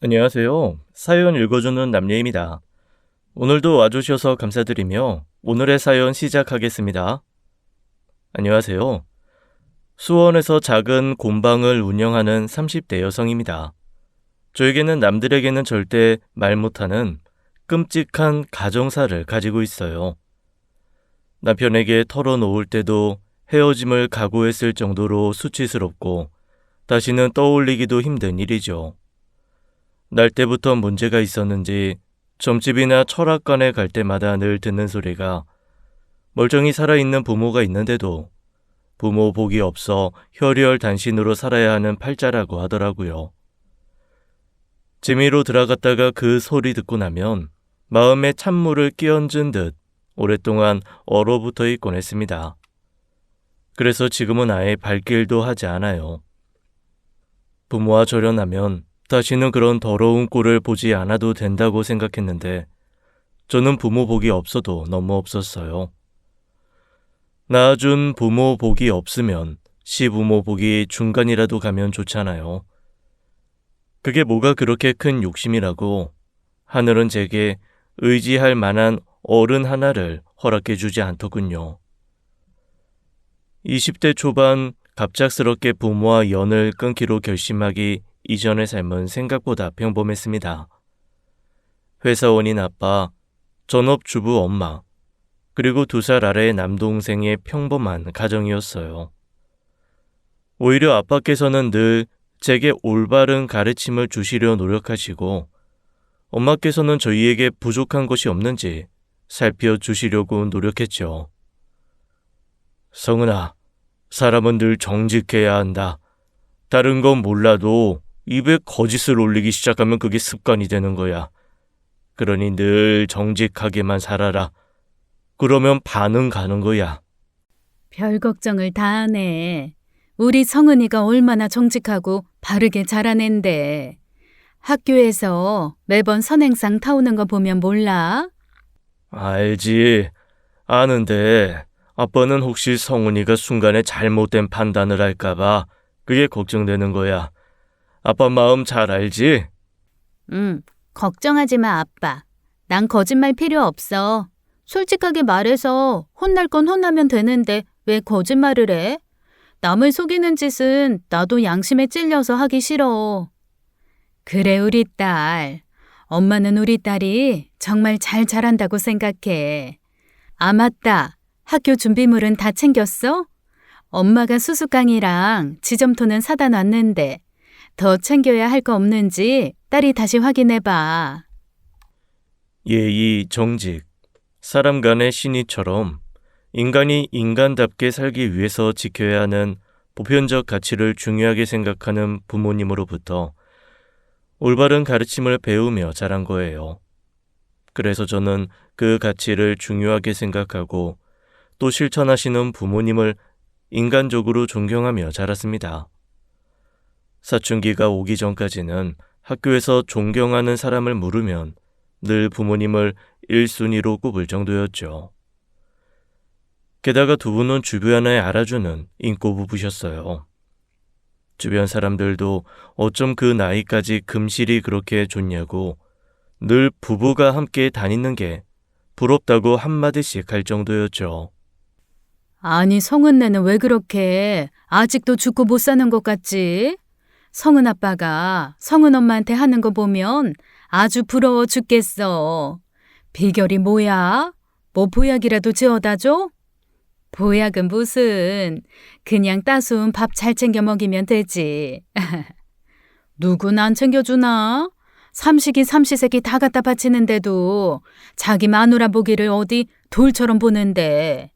안녕하세요. 사연 읽어주는 남예입니다. 오늘도 와주셔서 감사드리며 오늘의 사연 시작하겠습니다. 안녕하세요. 수원에서 작은 곰방을 운영하는 30대 여성입니다. 저에게는 남들에게는 절대 말 못하는 끔찍한 가정사를 가지고 있어요. 남편에게 털어놓을 때도 헤어짐을 각오했을 정도로 수치스럽고 다시는 떠올리기도 힘든 일이죠. 날 때부터 문제가 있었는지 점집이나 철학관에 갈 때마다 늘 듣는 소리가 멀쩡히 살아있는 부모가 있는데도 부모 복이 없어 혈혈단신으로 살아야 하는 팔자라고 하더라고요. 재미로 들어갔다가 그 소리 듣고 나면 마음에 찬물을 끼얹은 듯 오랫동안 얼어붙어 있곤 했습니다. 그래서 지금은 아예 발길도 하지 않아요. 부모와 절연하면 다시는 그런 더러운 꼴을 보지 않아도 된다고 생각했는데 저는 부모 복이 없어도 너무 없었어요. 낳아준 부모 복이 없으면 시부모 복이 중간이라도 가면 좋잖아요. 그게 뭐가 그렇게 큰 욕심이라고 하늘은 제게 의지할 만한 어른 하나를 허락해 주지 않더군요. 20대 초반 갑작스럽게 부모와 연을 끊기로 결심하기 이전의 삶은 생각보다 평범했습니다. 회사원인 아빠, 전업주부 엄마, 그리고 2살 아래의 남동생의 평범한 가정이었어요. 오히려 아빠께서는 늘 제게 올바른 가르침을 주시려 노력하시고 엄마께서는 저희에게 부족한 것이 없는지 살펴주시려고 노력했죠. 성은아, 사람은 늘 정직해야 한다. 다른 건 몰라도 입에 거짓을 올리기 시작하면 그게 습관이 되는 거야. 그러니 늘 정직하게만 살아라. 그러면 반은 가는 거야. 별 걱정을 다 하네. 우리 성은이가 얼마나 정직하고 바르게 자라낸데. 학교에서 매번 선행상 타오는 거 보면 몰라? 알지. 아는데 아빠는 혹시 성훈이가 순간에 잘못된 판단을 할까봐 그게 걱정되는 거야. 아빠 마음 잘 알지? 걱정하지 마, 아빠. 난 거짓말 필요 없어. 솔직하게 말해서 혼날 건 혼나면 되는데 왜 거짓말을 해? 남을 속이는 짓은 나도 양심에 찔려서 하기 싫어. 그래, 우리 딸. 엄마는 우리 딸이 정말 잘 자란다고 생각해. 아, 맞다. 학교 준비물은 다 챙겼어? 엄마가 수수깡이랑 지점토는 사다 놨는데 더 챙겨야 할 거 없는지 딸이 다시 확인해봐. 예의, 정직, 사람 간의 신의처럼 인간이 인간답게 살기 위해서 지켜야 하는 보편적 가치를 중요하게 생각하는 부모님으로부터 올바른 가르침을 배우며 자란 거예요. 그래서 저는 그 가치를 중요하게 생각하고 또 실천하시는 부모님을 인간적으로 존경하며 자랐습니다. 사춘기가 오기 전까지는 학교에서 존경하는 사람을 물으면 늘 부모님을 1순위로 꼽을 정도였죠. 게다가 두 분은 주변에 알아주는 인고 부부셨어요. 주변 사람들도 어쩜 그 나이까지 금실이 그렇게 좋냐고 늘 부부가 함께 다니는 게 부럽다고 한마디씩 할 정도였죠. 아니, 성은네는 왜 그렇게 아직도 죽고 못 사는 것 같지? 성은 아빠가 성은 엄마한테 하는 거 보면 아주 부러워 죽겠어. 비결이 뭐야? 뭐 보약이라도 지어다 줘? 보약은 무슨, 그냥 따스운 밥 잘 챙겨 먹이면 되지. 누군 안 챙겨주나? 삼식이 삼시세끼 다 갖다 바치는데도 자기 마누라 보기를 어디 돌처럼 보는데.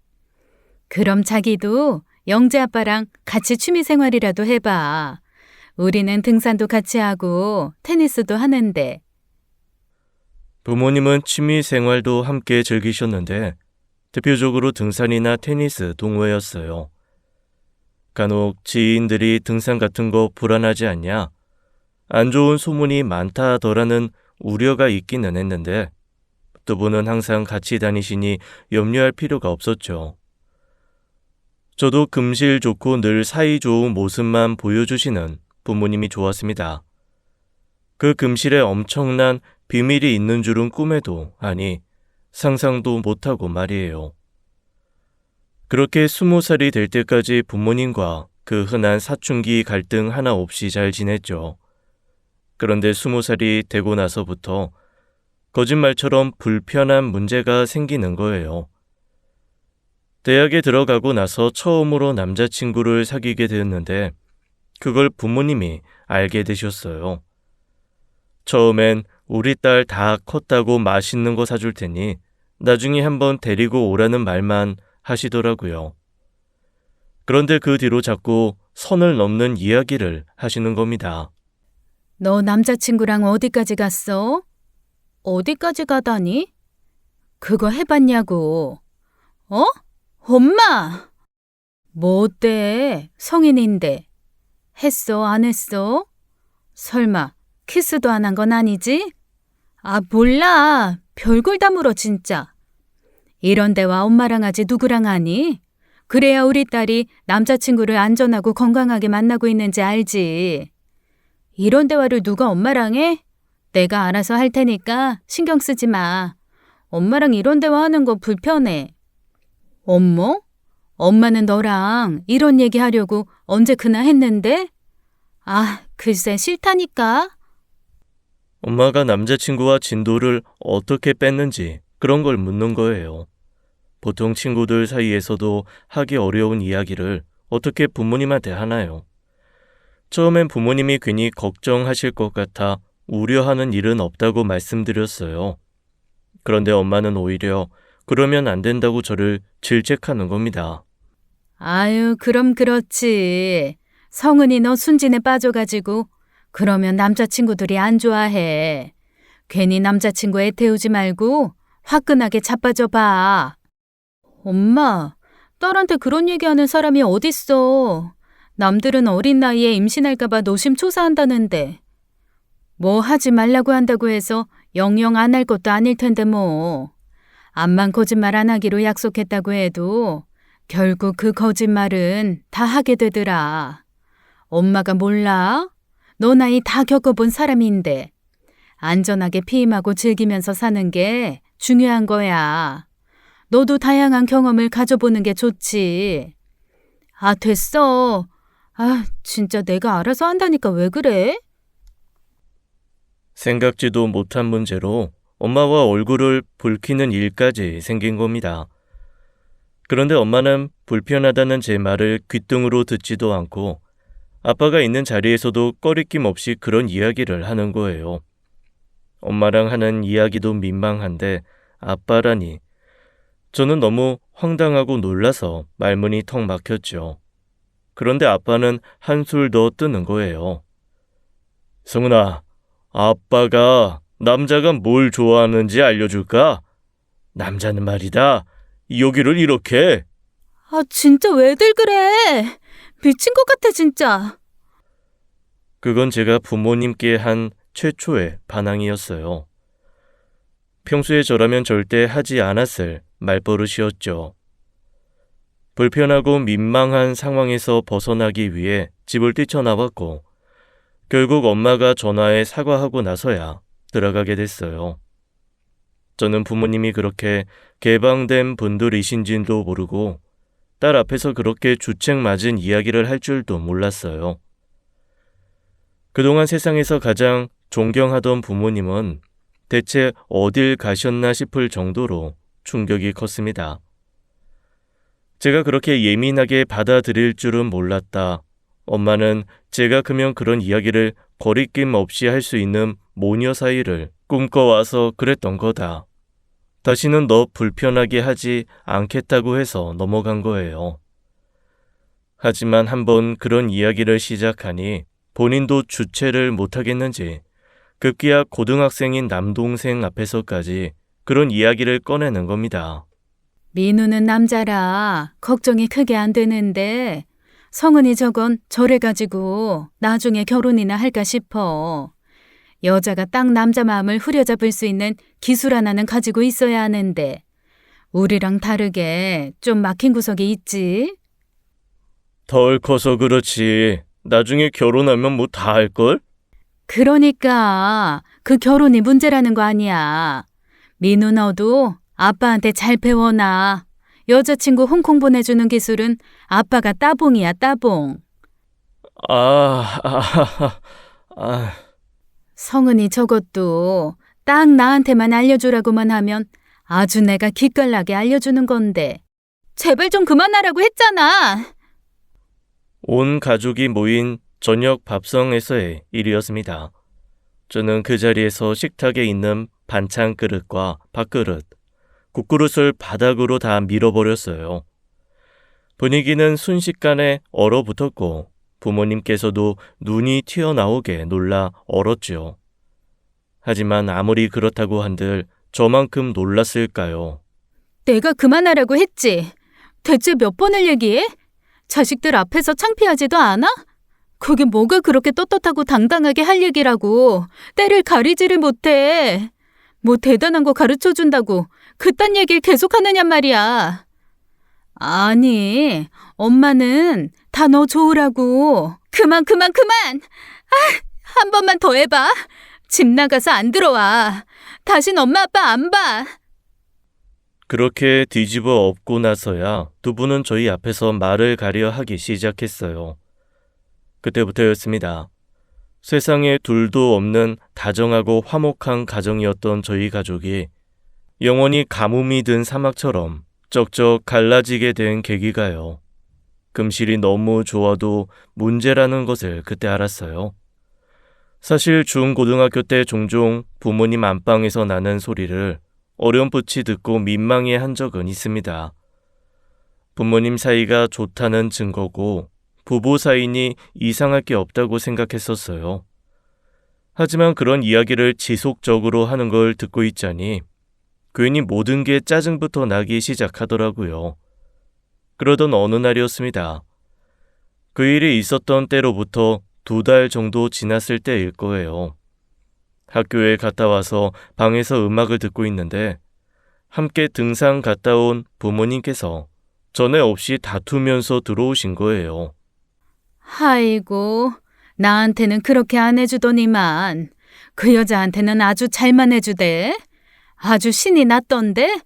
그럼 자기도 영재 아빠랑 같이 취미생활이라도 해봐. 우리는 등산도 같이 하고 테니스도 하는데. 부모님은 취미 생활도 함께 즐기셨는데 대표적으로 등산이나 테니스 동호회였어요. 간혹 지인들이 등산 같은 거 불안하지 않냐? 안 좋은 소문이 많다더라는 우려가 있기는 했는데 두 분은 항상 같이 다니시니 염려할 필요가 없었죠. 저도 금실 좋고 늘 사이 좋은 모습만 보여주시는 부모님이 좋았습니다. 그 금실에 엄청난 비밀이 있는 줄은 꿈에도, 아니, 상상도 못하고 말이에요. 그렇게 20살이 될 때까지 부모님과 그 흔한 사춘기 갈등 하나 없이 잘 지냈죠. 그런데 20살이 되고 나서부터 거짓말처럼 불편한 문제가 생기는 거예요. 대학에 들어가고 나서 처음으로 남자친구를 사귀게 되었는데 그걸 부모님이 알게 되셨어요. 처음엔 우리 딸 다 컸다고 맛있는 거 사줄 테니 나중에 한번 데리고 오라는 말만 하시더라고요. 그런데 그 뒤로 자꾸 선을 넘는 이야기를 하시는 겁니다. 너 남자친구랑 어디까지 갔어? 어디까지 가다니? 그거 해봤냐고. 어? 엄마! 뭐 어때? 성인인데. 했어, 안 했어? 설마 키스도 안 한 건 아니지? 아, 몰라. 별걸 다 물어, 진짜. 이런 대화 엄마랑 하지 누구랑 하니? 그래야 우리 딸이 남자친구를 안전하고 건강하게 만나고 있는지 알지. 이런 대화를 누가 엄마랑 해? 내가 알아서 할 테니까 신경 쓰지 마. 엄마랑 이런 대화하는 거 불편해. 엄마? 엄마는 너랑 이런 얘기 하려고 언제 그나 했는데? 아, 글쎄 싫다니까. 엄마가 남자친구와 진도를 어떻게 뺐는지 그런 걸 묻는 거예요. 보통 친구들 사이에서도 하기 어려운 이야기를 어떻게 부모님한테 하나요? 처음엔 부모님이 괜히 걱정하실 것 같아 우려하는 일은 없다고 말씀드렸어요. 그런데 엄마는 오히려 그러면 안 된다고 저를 질책하는 겁니다. 아유, 그럼 그렇지. 성은이 너 순진에 빠져가지고 그러면 남자친구들이 안 좋아해. 괜히 남자친구 애태우지 말고 화끈하게 자빠져 봐. 엄마, 딸한테 그런 얘기하는 사람이 어딨어. 남들은 어린 나이에 임신할까봐 노심초사한다는데. 뭐 하지 말라고 한다고 해서 영영 안 할 것도 아닐 텐데 뭐. 암만 거짓말 안 하기로 약속했다고 해도 결국 그 거짓말은 다 하게 되더라. 엄마가 몰라? 너 나이 다 겪어본 사람인데 안전하게 피임하고 즐기면서 사는 게 중요한 거야. 너도 다양한 경험을 가져보는 게 좋지. 아, 됐어. 아, 진짜 내가 알아서 한다니까 왜 그래? 생각지도 못한 문제로 엄마와 얼굴을 붉히는 일까지 생긴 겁니다. 그런데 엄마는 불편하다는 제 말을 귓등으로 듣지도 않고 아빠가 있는 자리에서도 꺼리낌 없이 그런 이야기를 하는 거예요. 엄마랑 하는 이야기도 민망한데 아빠라니. 저는 너무 황당하고 놀라서 말문이 턱 막혔죠. 그런데 아빠는 한술 더 뜨는 거예요. 성은아, 아빠가 남자가 뭘 좋아하는지 알려줄까? 남자는 말이다. 여기를 이렇게. 아, 진짜 왜들 그래? 미친 것 같아, 진짜. 그건 제가 부모님께 한 최초의 반항이었어요. 평소에 저라면 절대 하지 않았을 말버릇이었죠. 불편하고 민망한 상황에서 벗어나기 위해 집을 뛰쳐나왔고 결국 엄마가 전화해 사과하고 나서야 들어가게 됐어요. 저는 부모님이 그렇게 개방된 분들이신지도 모르고 딸 앞에서 그렇게 주책 맞은 이야기를 할 줄도 몰랐어요. 그동안 세상에서 가장 존경하던 부모님은 대체 어딜 가셨나 싶을 정도로 충격이 컸습니다. 제가 그렇게 예민하게 받아들일 줄은 몰랐다. 엄마는 제가 크면 그런 이야기를 거리낌 없이 할 수 있는 모녀 사이를 꿈꿔와서 그랬던 거다. 다시는 너 불편하게 하지 않겠다고 해서 넘어간 거예요. 하지만 한번 그런 이야기를 시작하니 본인도 주체를 못하겠는지 급기야 고등학생인 남동생 앞에서까지 그런 이야기를 꺼내는 겁니다. 민우는 남자라 걱정이 크게 안 되는데 성은이 저건 저래가지고 나중에 결혼이나 할까 싶어. 여자가 딱 남자 마음을 후려잡을 수 있는 기술 하나는 가지고 있어야 하는데 우리랑 다르게 좀 막힌 구석이 있지. 덜 커서 그렇지. 나중에 결혼하면 뭐 다 할걸? 그러니까 그 결혼이 문제라는 거 아니야. 민우 너도 아빠한테 잘 배워놔. 여자친구 홍콩 보내주는 기술은 아빠가 따봉이야, 따봉. 아, 아, 아, 성은이 저것도 딱 나한테만 알려주라고만 하면 아주 내가 기깔나게 알려주는 건데. 제발 좀 그만하라고 했잖아. 온 가족이 모인 저녁 밥성에서의 일이었습니다. 저는 그 자리에서 식탁에 있는 반찬 그릇과 밥그릇, 국그릇을 바닥으로 다 밀어버렸어요. 분위기는 순식간에 얼어붙었고 부모님께서도 눈이 튀어나오게 놀라 얼었지요. 하지만 아무리 그렇다고 한들 저만큼 놀랐을까요? 내가 그만하라고 했지. 대체 몇 번을 얘기해? 자식들 앞에서 창피하지도 않아? 그게 뭐가 그렇게 떳떳하고 당당하게 할 얘기라고. 때를 가리지를 못해. 뭐 대단한 거 가르쳐준다고 그딴 얘기를 계속하느냔 말이야. 아니, 엄마는 다 너 좋으라고. 그만. 한 번만 더 해봐. 집 나가서 안 들어와. 다신 엄마 아빠 안 봐. 그렇게 뒤집어 엎고 나서야 두 분은 저희 앞에서 말을 가려 하기 시작했어요. 그때부터였습니다. 세상에 둘도 없는 다정하고 화목한 가정이었던 저희 가족이 영원히 가뭄이 든 사막처럼 쩍쩍 갈라지게 된 계기가요. 금실이 너무 좋아도 문제라는 것을 그때 알았어요. 사실 중고등학교 때 종종 부모님 안방에서 나는 소리를 어렴풋이 듣고 민망해 한 적은 있습니다. 부모님 사이가 좋다는 증거고 부부 사이니 이상할 게 없다고 생각했었어요. 하지만 그런 이야기를 지속적으로 하는 걸 듣고 있자니 괜히 모든 게 짜증부터 나기 시작하더라고요. 그러던 어느 날이었습니다. 그 일이 있었던 때로부터 2달 정도 지났을 때일 거예요. 학교에 갔다 와서 방에서 음악을 듣고 있는데 함께 등산 갔다 온 부모님께서 전에 없이 다투면서 들어오신 거예요. 아이고, 나한테는 그렇게 안 해주더니만 그 여자한테는 아주 잘만 해주대. 아주 신이 났던데?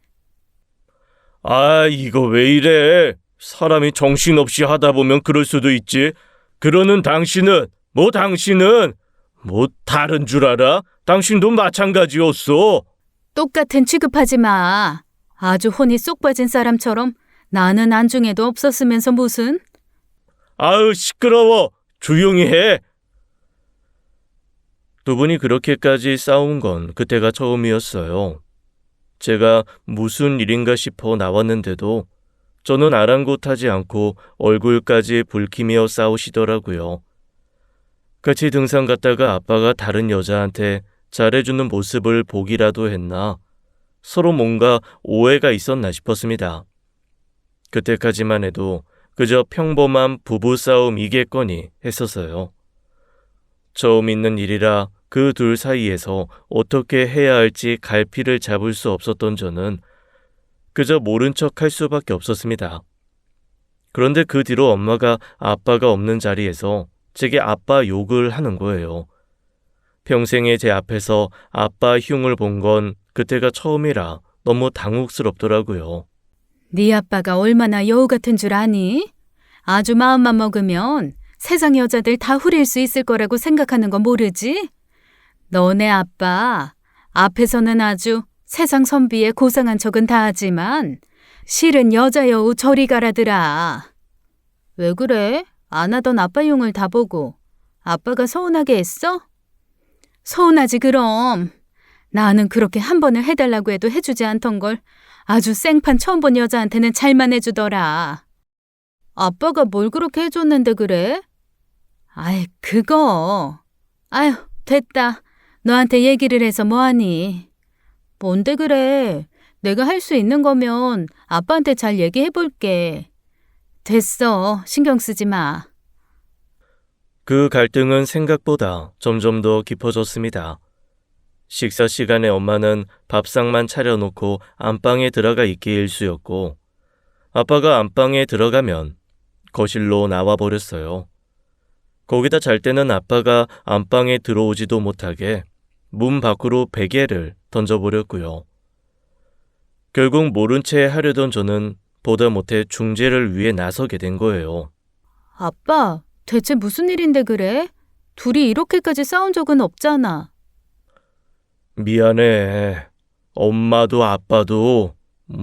아, 이거 왜 이래? 사람이 정신없이 하다 보면 그럴 수도 있지. 그러는 당신은 뭐 다른 줄 알아? 당신도 마찬가지였어. 똑같은 취급하지 마. 아주 혼이 쏙 빠진 사람처럼 나는 안중에도 없었으면서 무슨? 아유, 시끄러워. 조용히 해. 두 분이 그렇게까지 싸운 건 그때가 처음이었어요. 제가 무슨 일인가 싶어 나왔는데도 저는 아랑곳하지 않고 얼굴까지 붉히며 싸우시더라고요. 같이 등산 갔다가 아빠가 다른 여자한테 잘해주는 모습을 보기라도 했나 서로 뭔가 오해가 있었나 싶었습니다. 그때까지만 해도 그저 평범한 부부싸움이겠거니 했었어요. 처음 있는 일이라 그 둘 사이에서 어떻게 해야 할지 갈피를 잡을 수 없었던 저는 그저 모른 척 할 수밖에 없었습니다. 그런데 그 뒤로 엄마가 아빠가 없는 자리에서 제게 아빠 욕을 하는 거예요. 평생에 제 앞에서 아빠 흉을 본 건 그때가 처음이라 너무 당혹스럽더라고요. 네 아빠가 얼마나 여우 같은 줄 아니? 아주 마음만 먹으면 세상 여자들 다 후릴 수 있을 거라고 생각하는 거 모르지? 너네 아빠 앞에서는 아주 세상 선비에 고상한 척은 다 하지만 실은 여자 여우 저리 가라더라. 왜 그래? 안 하던 아빠 용을 다 보고 아빠가 서운하게 했어? 서운하지 그럼. 나는 그렇게 한 번을 해달라고 해도 해주지 않던 걸 아주 생판 처음 본 여자한테는 잘만 해주더라. 아빠가 뭘 그렇게 해줬는데 그래? 아이, 그거. 아휴, 됐다. 너한테 얘기를 해서 뭐하니? 뭔데 그래? 내가 할 수 있는 거면 아빠한테 잘 얘기해볼게. 됐어. 신경 쓰지 마. 그 갈등은 생각보다 점점 더 깊어졌습니다. 식사 시간에 엄마는 밥상만 차려놓고 안방에 들어가 있기 일쑤였고 아빠가 안방에 들어가면 거실로 나와 버렸어요. 거기다 잘 때는 아빠가 안방에 들어오지도 못하게 문 밖으로 베개를 던져버렸고요. 결국 모른 채 하려던 저는 보다 못해 중재를 위해 나서게 된 거예요. 아빠, 대체 무슨 일인데 그래? 둘이 이렇게까지 싸운 적은 없잖아. 미안해. 엄마도 아빠도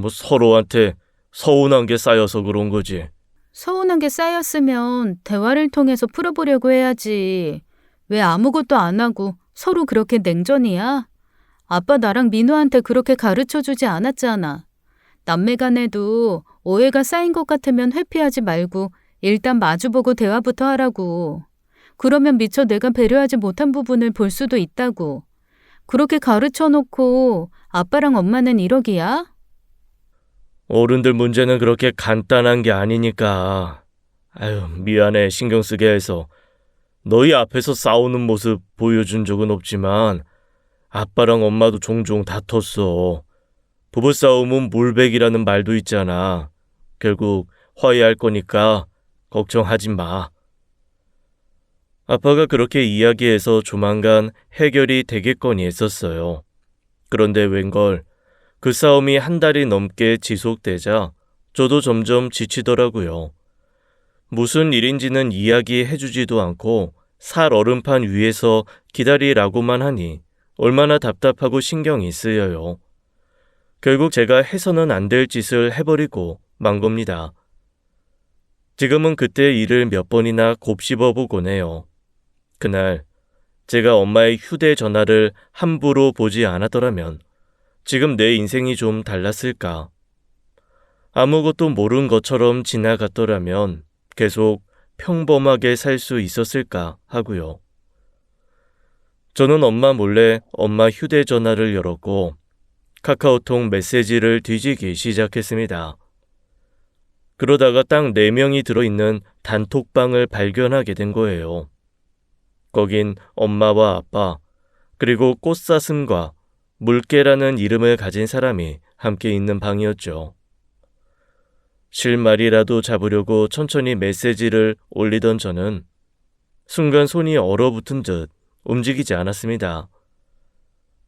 서로한테 서운한 게 쌓여서 그런 거지. 서운한 게 쌓였으면 대화를 통해서 풀어보려고 해야지. 왜 아무것도 안 하고 서로 그렇게 냉전이야? 아빠 나랑 민호한테 그렇게 가르쳐주지 않았잖아. 남매 간에도 오해가 쌓인 것 같으면 회피하지 말고 일단 마주보고 대화부터 하라고. 그러면 미처 내가 배려하지 못한 부분을 볼 수도 있다고. 그렇게 가르쳐 놓고 아빠랑 엄마는 이러기야? 어른들 문제는 그렇게 간단한 게 아니니까. 아유, 미안해. 신경 쓰게 해서. 너희 앞에서 싸우는 모습 보여준 적은 없지만 아빠랑 엄마도 종종 다퉜어. 부부싸움은 물백이라는 말도 있잖아. 결국 화해할 거니까 걱정하지 마. 아빠가 그렇게 이야기해서 조만간 해결이 되겠거니 했었어요. 그런데 웬걸 그 싸움이 한 달이 넘게 지속되자 저도 점점 지치더라고요. 무슨 일인지는 이야기해주지도 않고 살 얼음판 위에서 기다리라고만 하니 얼마나 답답하고 신경이 쓰여요. 결국 제가 해서는 안 될 짓을 해버리고 만 겁니다. 지금은 그때 일을 몇 번이나 곱씹어 보곤 해요. 그날 제가 엄마의 휴대전화를 함부로 보지 않았더라면 지금 내 인생이 좀 달랐을까? 아무것도 모른 것처럼 지나갔더라면 계속 평범하게 살 수 있었을까 하고요. 저는 엄마 몰래 엄마 휴대전화를 열었고 카카오톡 메시지를 뒤지기 시작했습니다. 그러다가 딱 4명이 들어있는 단톡방을 발견하게 된 거예요. 거긴 엄마와 아빠, 그리고 꽃사슴과 물개라는 이름을 가진 사람이 함께 있는 방이었죠. 실마리라도 잡으려고 천천히 메시지를 올리던 저는 순간 손이 얼어붙은 듯 움직이지 않았습니다.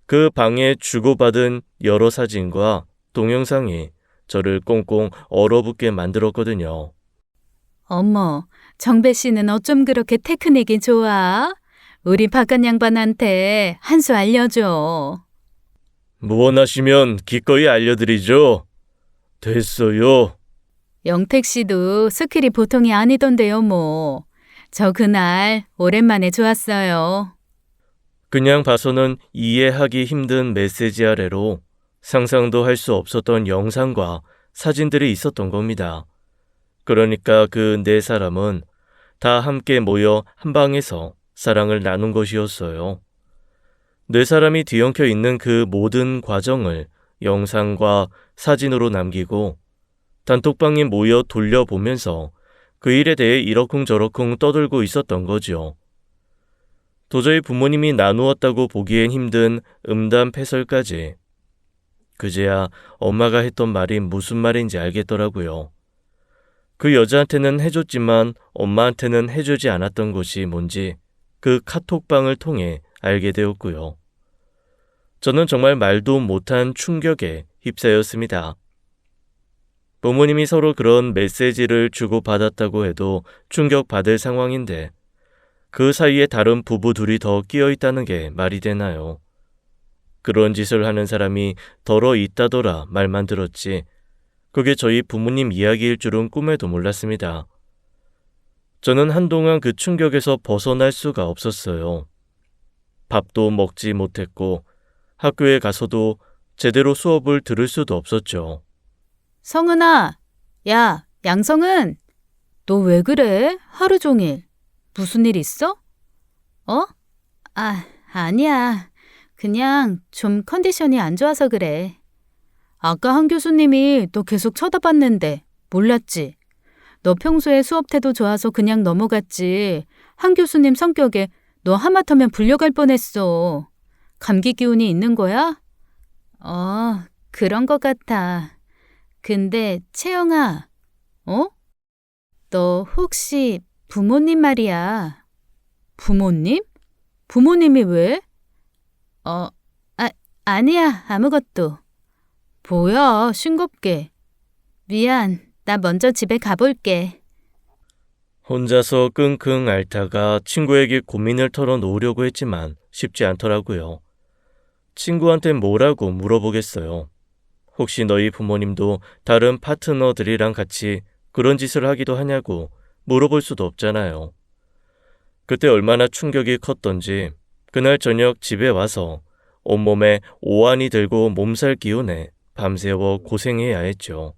그 방에 주고받은 여러 사진과 동영상이 저를 꽁꽁 얼어붙게 만들었거든요. 어머, 정배 씨는 어쩜 그렇게 테크닉이 좋아? 우리 바깥 양반한테 한 수 알려줘. 무언하시면 기꺼이 알려드리죠. 됐어요. 영택 씨도 스킬이 보통이 아니던데요, 뭐. 저 그날 오랜만에 좋았어요. 그냥 봐서는 이해하기 힘든 메시지 아래로 상상도 할 수 없었던 영상과 사진들이 있었던 겁니다. 그러니까 그 4사람은 다 함께 모여 한 방에서 사랑을 나눈 것이었어요. 4사람이 뒤엉켜 있는 그 모든 과정을 영상과 사진으로 남기고 단톡방에 모여 돌려보면서 그 일에 대해 이러쿵저러쿵 떠들고 있었던 거죠. 도저히 부모님이 나누었다고 보기엔 힘든 음담패설까지. 그제야 엄마가 했던 말이 무슨 말인지 알겠더라고요. 그 여자한테는 해줬지만 엄마한테는 해주지 않았던 것이 뭔지 그 카톡방을 통해 알게 되었고요. 저는 정말 말도 못한 충격에 휩싸였습니다. 부모님이 서로 그런 메시지를 주고받았다고 해도 충격받을 상황인데 그 사이에 다른 부부 둘이 더 끼어 있다는 게 말이 되나요? 그런 짓을 하는 사람이 덜어 있다더라 말만 들었지 그게 저희 부모님 이야기일 줄은 꿈에도 몰랐습니다. 저는 한동안 그 충격에서 벗어날 수가 없었어요. 밥도 먹지 못했고 학교에 가서도 제대로 수업을 들을 수도 없었죠. 성은아, 야, 양성은, 너 왜 그래? 하루 종일. 무슨 일 있어? 어? 아니야. 그냥 좀 컨디션이 안 좋아서 그래. 아까 한 교수님이 너 계속 쳐다봤는데 몰랐지? 너 평소에 수업 태도 좋아서 그냥 넘어갔지. 한 교수님 성격에 너 하마터면 불려갈 뻔했어. 감기 기운이 있는 거야? 그런 것 같아. 근데 채영아, 너 혹시 부모님 말이야. 부모님? 부모님이 왜? 어, 아니야, 아무것도. 뭐야, 싱겁게. 미안, 나 먼저 집에 가볼게. 혼자서 끙끙 앓다가 친구에게 고민을 털어놓으려고 했지만 쉽지 않더라고요. 친구한테 뭐라고 물어보겠어요. 혹시 너희 부모님도 다른 파트너들이랑 같이 그런 짓을 하기도 하냐고 물어볼 수도 없잖아요. 그때 얼마나 충격이 컸던지 그날 저녁 집에 와서 온몸에 오한이 들고 몸살 기운에 밤새워 고생해야 했죠.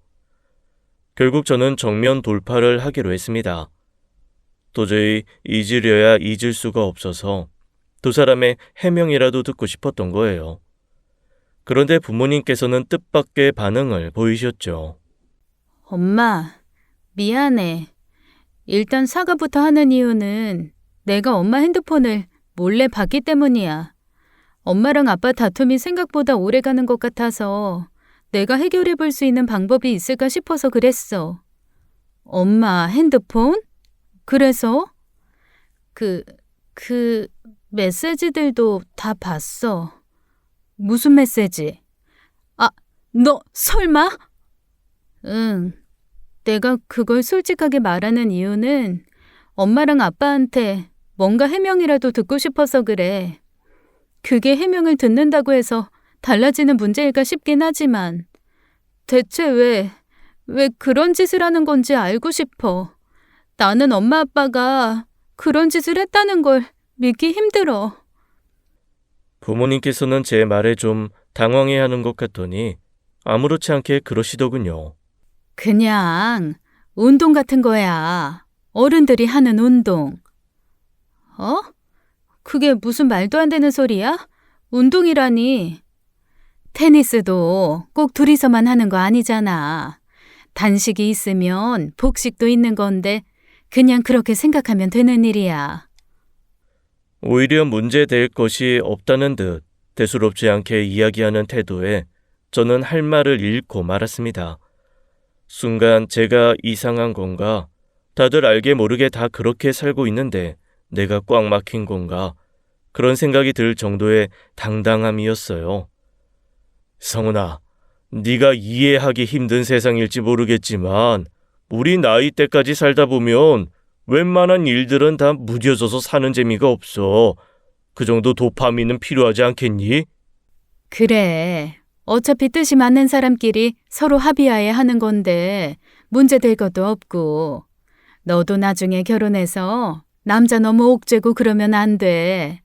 결국 저는 정면 돌파를 하기로 했습니다. 도저히 잊으려야 잊을 수가 없어서 두 사람의 해명이라도 듣고 싶었던 거예요. 그런데 부모님께서는 뜻밖의 반응을 보이셨죠. 엄마, 미안해. 일단 사과부터 하는 이유는 내가 엄마 핸드폰을 몰래 봤기 때문이야. 엄마랑 아빠 다툼이 생각보다 오래 가는 것 같아서 내가 해결해 볼 수 있는 방법이 있을까 싶어서 그랬어. 엄마 핸드폰? 그래서? 그 메시지들도 다 봤어. 무슨 메시지? 아, 너 설마? 응. 내가 그걸 솔직하게 말하는 이유는 엄마랑 아빠한테 뭔가 해명이라도 듣고 싶어서 그래. 그게 해명을 듣는다고 해서 달라지는 문제일까 싶긴 하지만 대체 왜 그런 짓을 하는 건지 알고 싶어. 나는 엄마 아빠가 그런 짓을 했다는 걸 믿기 힘들어. 부모님께서는 제 말에 좀 당황해하는 것 같더니 아무렇지 않게 그러시더군요. 그냥 운동 같은 거야. 어른들이 하는 운동. 어? 그게 무슨 말도 안 되는 소리야? 운동이라니. 테니스도 꼭 둘이서만 하는 거 아니잖아. 단식이 있으면 복식도 있는 건데 그냥 그렇게 생각하면 되는 일이야. 오히려 문제될 것이 없다는 듯 대수롭지 않게 이야기하는 태도에 저는 할 말을 잃고 말았습니다. 순간 제가 이상한 건가? 다들 알게 모르게 다 그렇게 살고 있는데 내가 꽉 막힌 건가? 그런 생각이 들 정도의 당당함이었어요. 성은아, 네가 이해하기 힘든 세상일지 모르겠지만 우리 나이 때까지 살다 보면 웬만한 일들은 다 무뎌져서 사는 재미가 없어. 그 정도 도파민은 필요하지 않겠니? 그래. 어차피 뜻이 맞는 사람끼리 서로 합의하에 하는 건데 문제될 것도 없고. 너도 나중에 결혼해서 남자 너무 옥죄고 그러면 안 돼.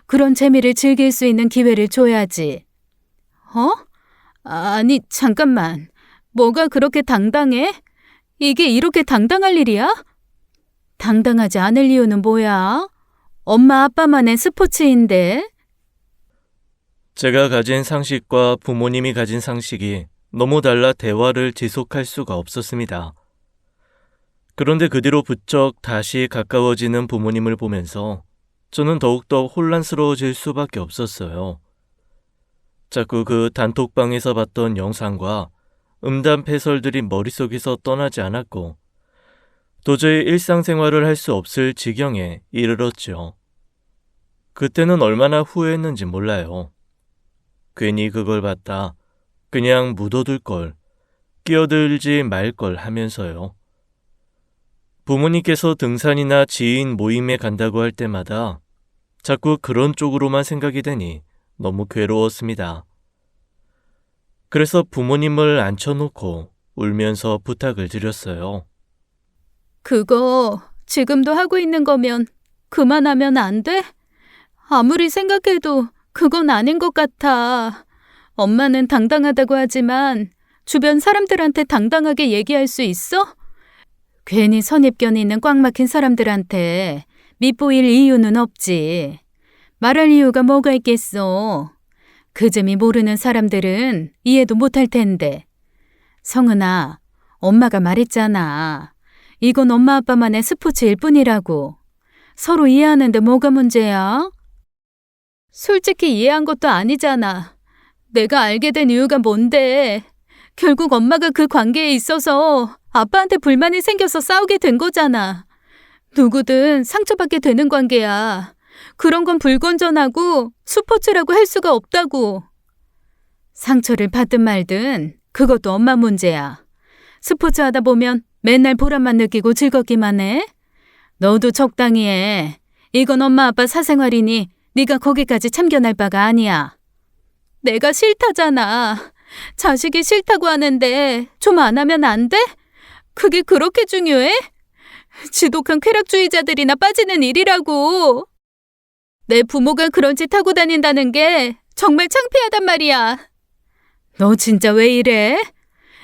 그런 재미를 즐길 수 있는 기회를 줘야지. 어? 아니, 잠깐만. 뭐가 그렇게 당당해? 이게 이렇게 당당할 일이야? 당당하지 않을 이유는 뭐야? 엄마 아빠만의 스포츠인데. 제가 가진 상식과 부모님이 가진 상식이 너무 달라 대화를 지속할 수가 없었습니다. 그런데 그 뒤로 부쩍 다시 가까워지는 부모님을 보면서 저는 더욱더 혼란스러워질 수밖에 없었어요. 자꾸 그 단톡방에서 봤던 영상과 음담 패설들이 머릿속에서 떠나지 않았고 도저히 일상생활을 할 수 없을 지경에 이르렀죠. 그때는 얼마나 후회했는지 몰라요. 괜히 그걸 봤다. 그냥 묻어둘 걸, 끼어들지 말 걸 하면서요. 부모님께서 등산이나 지인 모임에 간다고 할 때마다 자꾸 그런 쪽으로만 생각이 되니 너무 괴로웠습니다. 그래서 부모님을 앉혀놓고 울면서 부탁을 드렸어요. 그거 지금도 하고 있는 거면 그만하면 안 돼? 아무리 생각해도 그건 아닌 것 같아. 엄마는 당당하다고 하지만 주변 사람들한테 당당하게 얘기할 수 있어? 괜히 선입견이 있는 꽉 막힌 사람들한테 밉보일 이유는 없지. 말할 이유가 뭐가 있겠어. 그 점이 모르는 사람들은 이해도 못할 텐데. 성은아, 엄마가 말했잖아. 이건 엄마 아빠만의 스포츠일 뿐이라고. 서로 이해하는데 뭐가 문제야? 솔직히 이해한 것도 아니잖아. 내가 알게 된 이유가 뭔데? 결국 엄마가 그 관계에 있어서 아빠한테 불만이 생겨서 싸우게 된 거잖아. 누구든 상처받게 되는 관계야. 그런 건 불건전하고 스포츠라고 할 수가 없다고. 상처를 받든 말든 그것도 엄마 문제야. 스포츠 하다 보면 맨날 보람만 느끼고 즐겁기만 해. 너도 적당히 해. 이건 엄마 아빠 사생활이니 네가 거기까지 참견할 바가 아니야. 내가 싫다잖아. 자식이 싫다고 하는데 좀 안 하면 안 돼? 그게 그렇게 중요해? 지독한 쾌락주의자들이나 빠지는 일이라고. 내 부모가 그런 짓 하고 다닌다는 게 정말 창피하단 말이야. 너 진짜 왜 이래?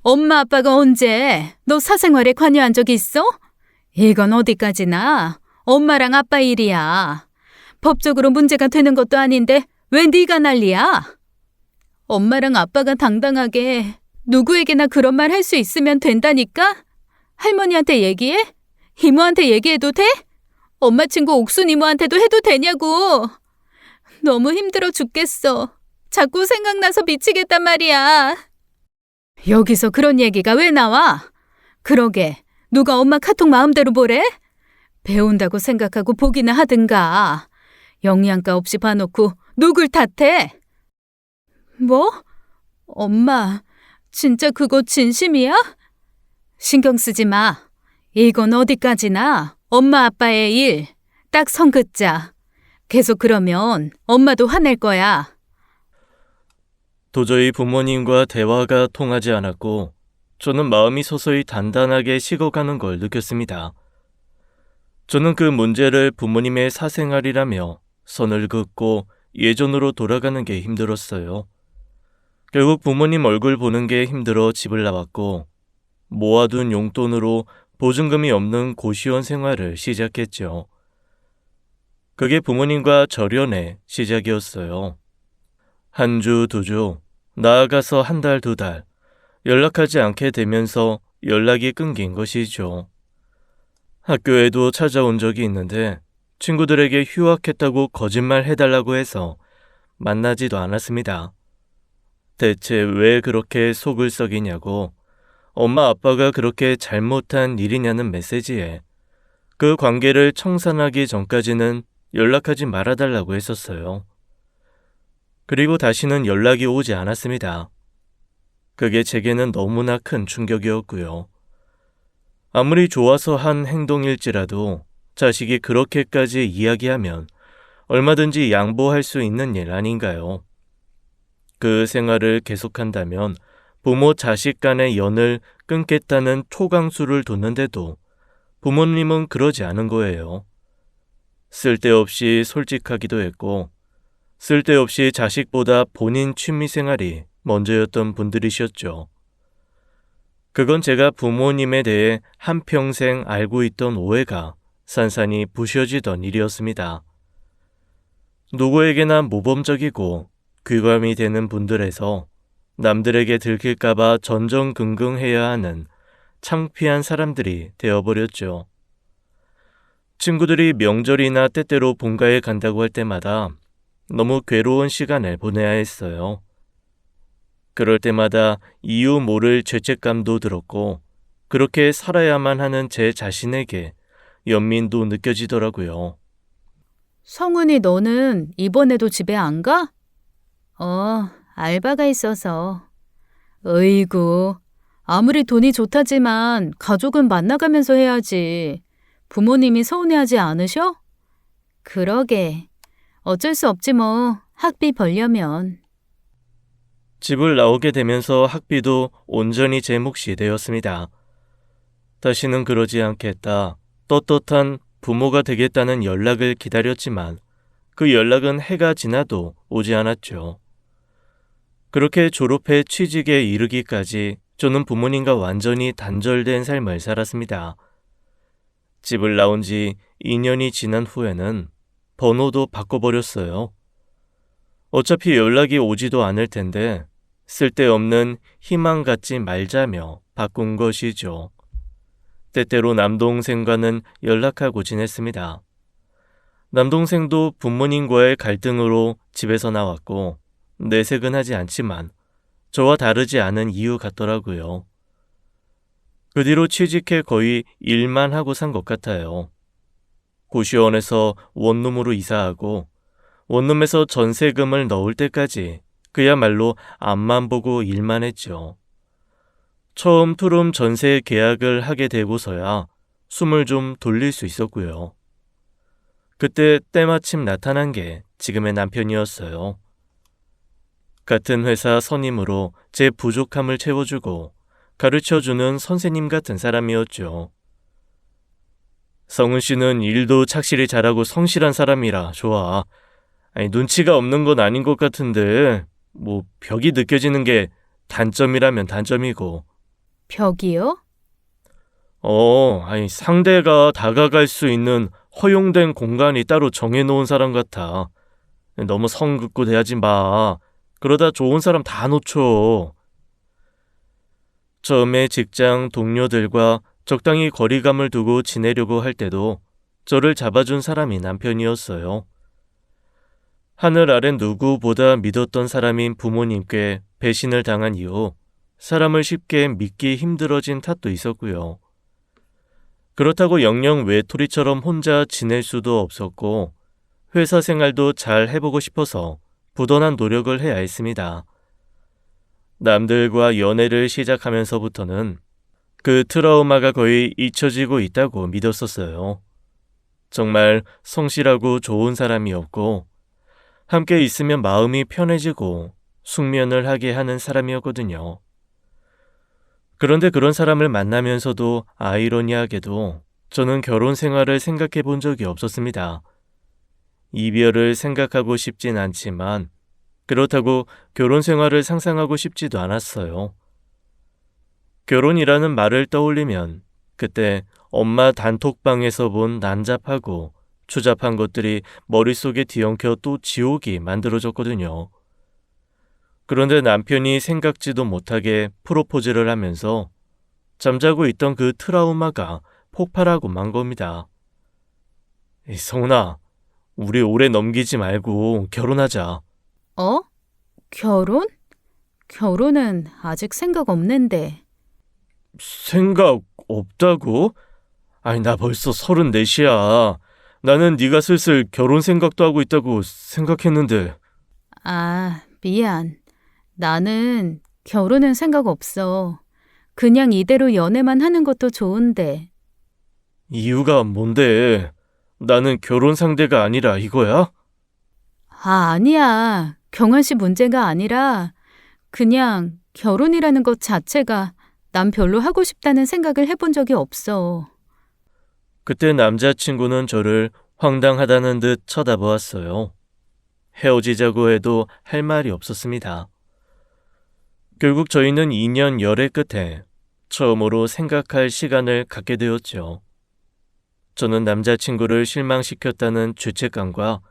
엄마 아빠가 언제 너 사생활에 관여한 적 있어? 이건 어디까지나 엄마랑 아빠 일이야. 법적으로 문제가 되는 것도 아닌데 왜 네가 난리야? 엄마랑 아빠가 당당하게 누구에게나 그런 말 할 수 있으면 된다니까? 할머니한테 얘기해? 이모한테 얘기해도 돼? 엄마 친구 옥순 이모한테도 해도 되냐고. 너무 힘들어 죽겠어. 자꾸 생각나서 미치겠단 말이야. 여기서 그런 얘기가 왜 나와? 그러게, 누가 엄마 카톡 마음대로 보래? 배운다고 생각하고 보기나 하든가. 영양가 없이 봐놓고 누굴 탓해? 뭐? 엄마, 진짜 그거 진심이야? 신경 쓰지 마. 이건 어디까지나 엄마 아빠의 일. 딱 선 긋자. 계속 그러면 엄마도 화낼 거야. 도저히 부모님과 대화가 통하지 않았고 저는 마음이 서서히 단단하게 식어가는 걸 느꼈습니다. 저는 그 문제를 부모님의 사생활이라며 선을 긋고 예전으로 돌아가는 게 힘들었어요. 결국 부모님 얼굴 보는 게 힘들어 집을 나왔고 모아둔 용돈으로 보증금이 없는 고시원 생활을 시작했죠. 그게 부모님과 절연의 시작이었어요. 한 주, 두 주, 나아가서 한 달, 두 달, 연락하지 않게 되면서 연락이 끊긴 것이죠. 학교에도 찾아온 적이 있는데 친구들에게 휴학했다고 거짓말 해달라고 해서 만나지도 않았습니다. 대체 왜 그렇게 속을 썩이냐고 엄마 아빠가 그렇게 잘못한 일이냐는 메시지에 그 관계를 청산하기 전까지는 연락하지 말아달라고 했었어요. 그리고 다시는 연락이 오지 않았습니다. 그게 제게는 너무나 큰 충격이었고요. 아무리 좋아서 한 행동일지라도 자식이 그렇게까지 이야기하면 얼마든지 양보할 수 있는 일 아닌가요? 그 생활을 계속한다면 부모 자식 간의 연을 끊겠다는 초강수를 뒀는데도 부모님은 그러지 않은 거예요. 쓸데없이 솔직하기도 했고 쓸데없이 자식보다 본인 취미생활이 먼저였던 분들이셨죠. 그건 제가 부모님에 대해 한평생 알고 있던 오해가 산산이 부셔지던 일이었습니다. 누구에게나 모범적이고 귀감이 되는 분들에서 남들에게 들킬까봐 전전긍긍해야 하는 창피한 사람들이 되어버렸죠. 친구들이 명절이나 때때로 본가에 간다고 할 때마다 너무 괴로운 시간을 보내야 했어요. 그럴 때마다 이유 모를 죄책감도 들었고 그렇게 살아야만 하는 제 자신에게 연민도 느껴지더라고요. 성은이 너는 이번에도 집에 안 가? 알바가 있어서. 으이구, 아무리 돈이 좋다지만 가족은 만나가면서 해야지. 부모님이 서운해하지 않으셔? 그러게. 어쩔 수 없지 뭐. 학비 벌려면. 집을 나오게 되면서 학비도 온전히 제 몫이 되었습니다. 다시는 그러지 않겠다. 떳떳한 부모가 되겠다는 연락을 기다렸지만 그 연락은 해가 지나도 오지 않았죠. 그렇게 졸업해 취직에 이르기까지 저는 부모님과 완전히 단절된 삶을 살았습니다. 집을 나온 지 2년이 지난 후에는 번호도 바꿔버렸어요. 어차피 연락이 오지도 않을 텐데 쓸데없는 희망 갖지 말자며 바꾼 것이죠. 때때로 남동생과는 연락하고 지냈습니다. 남동생도 부모님과의 갈등으로 집에서 나왔고 내색은 하지 않지만 저와 다르지 않은 이유 같더라고요. 그 뒤로 취직해 거의 일만 하고 산 것 같아요. 고시원에서 원룸으로 이사하고 원룸에서 전세금을 넣을 때까지 그야말로 앞만 보고 일만 했죠. 처음 투룸 전세 계약을 하게 되고서야 숨을 좀 돌릴 수 있었고요. 그때 때마침 나타난 게 지금의 남편이었어요. 같은 회사 선임으로 제 부족함을 채워주고 가르쳐주는 선생님 같은 사람이었죠. 성은 씨는 일도 착실히 잘하고 성실한 사람이라 좋아. 눈치가 없는 건 아닌 것 같은데 벽이 느껴지는 게 단점이라면 단점이고. 벽이요? 상대가 다가갈 수 있는 허용된 공간이 따로 정해놓은 사람 같아. 너무 성 긋고 대하지 마. 그러다 좋은 사람 다 놓쳐. 처음에 직장 동료들과 적당히 거리감을 두고 지내려고 할 때도 저를 잡아준 사람이 남편이었어요. 하늘 아래 누구보다 믿었던 사람인 부모님께 배신을 당한 이후 사람을 쉽게 믿기 힘들어진 탓도 있었고요. 그렇다고 영영 외톨이처럼 혼자 지낼 수도 없었고 회사 생활도 잘 해보고 싶어서 부단한 노력을 해야 했습니다. 남들과 연애를 시작하면서부터는 그 트라우마가 거의 잊혀지고 있다고 믿었었어요. 정말 성실하고 좋은 사람이었고 함께 있으면 마음이 편해지고 숙면을 하게 하는 사람이었거든요. 그런데 그런 사람을 만나면서도 아이러니하게도 저는 결혼 생활을 생각해 본 적이 없었습니다. 이별을 생각하고 싶진 않지만 그렇다고 결혼 생활을 상상하고 싶지도 않았어요. 결혼이라는 말을 떠올리면 그때 엄마 단톡방에서 본 난잡하고 추잡한 것들이 머릿속에 뒤엉켜 또 지옥이 만들어졌거든요. 그런데 남편이 생각지도 못하게 프로포즈를 하면서 잠자고 있던 그 트라우마가 폭발하고 만 겁니다. 성훈아, 우리 오래 넘기지 말고 결혼하자. 어? 결혼? 결혼은 아직 생각 없는데. 생각 없다고? 나 벌써 34이야. 나는 네가 슬슬 결혼 생각도 하고 있다고 생각했는데. 아, 미안. 나는 결혼은 생각 없어. 그냥 이대로 연애만 하는 것도 좋은데. 이유가 뭔데? 나는 결혼 상대가 아니라 이거야? 아니야. 경환 씨 문제가 아니라 그냥 결혼이라는 것 자체가 난 별로 하고 싶다는 생각을 해본 적이 없어. 그때 남자친구는 저를 황당하다는 듯 쳐다보았어요. 헤어지자고 해도 할 말이 없었습니다. 결국 저희는 2년 열애 끝에 처음으로 생각할 시간을 갖게 되었죠. 저는 남자친구를 실망시켰다는 죄책감과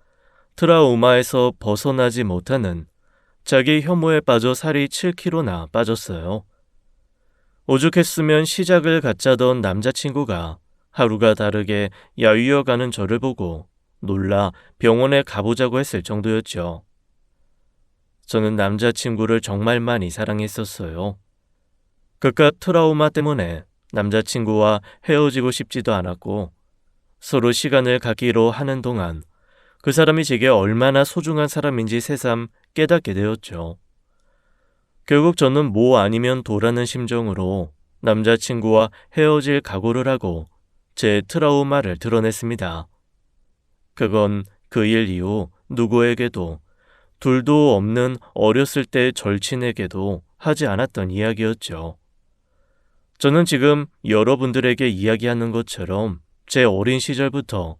트라우마에서 벗어나지 못하는 자기 혐오에 빠져 살이 7kg나 빠졌어요. 오죽했으면 시작을 갖자던 남자친구가 하루가 다르게 야위어가는 저를 보고 놀라 병원에 가보자고 했을 정도였죠. 저는 남자친구를 정말 많이 사랑했었어요. 그깟 트라우마 때문에 남자친구와 헤어지고 싶지도 않았고 서로 시간을 갖기로 하는 동안 그 사람이 제게 얼마나 소중한 사람인지 새삼 깨닫게 되었죠. 결국 저는 뭐 아니면 도라는 심정으로 남자친구와 헤어질 각오를 하고 제 트라우마를 드러냈습니다. 그건 그 일 이후 누구에게도 둘도 없는 어렸을 때 절친에게도 하지 않았던 이야기였죠. 저는 지금 여러분들에게 이야기하는 것처럼 제 어린 시절부터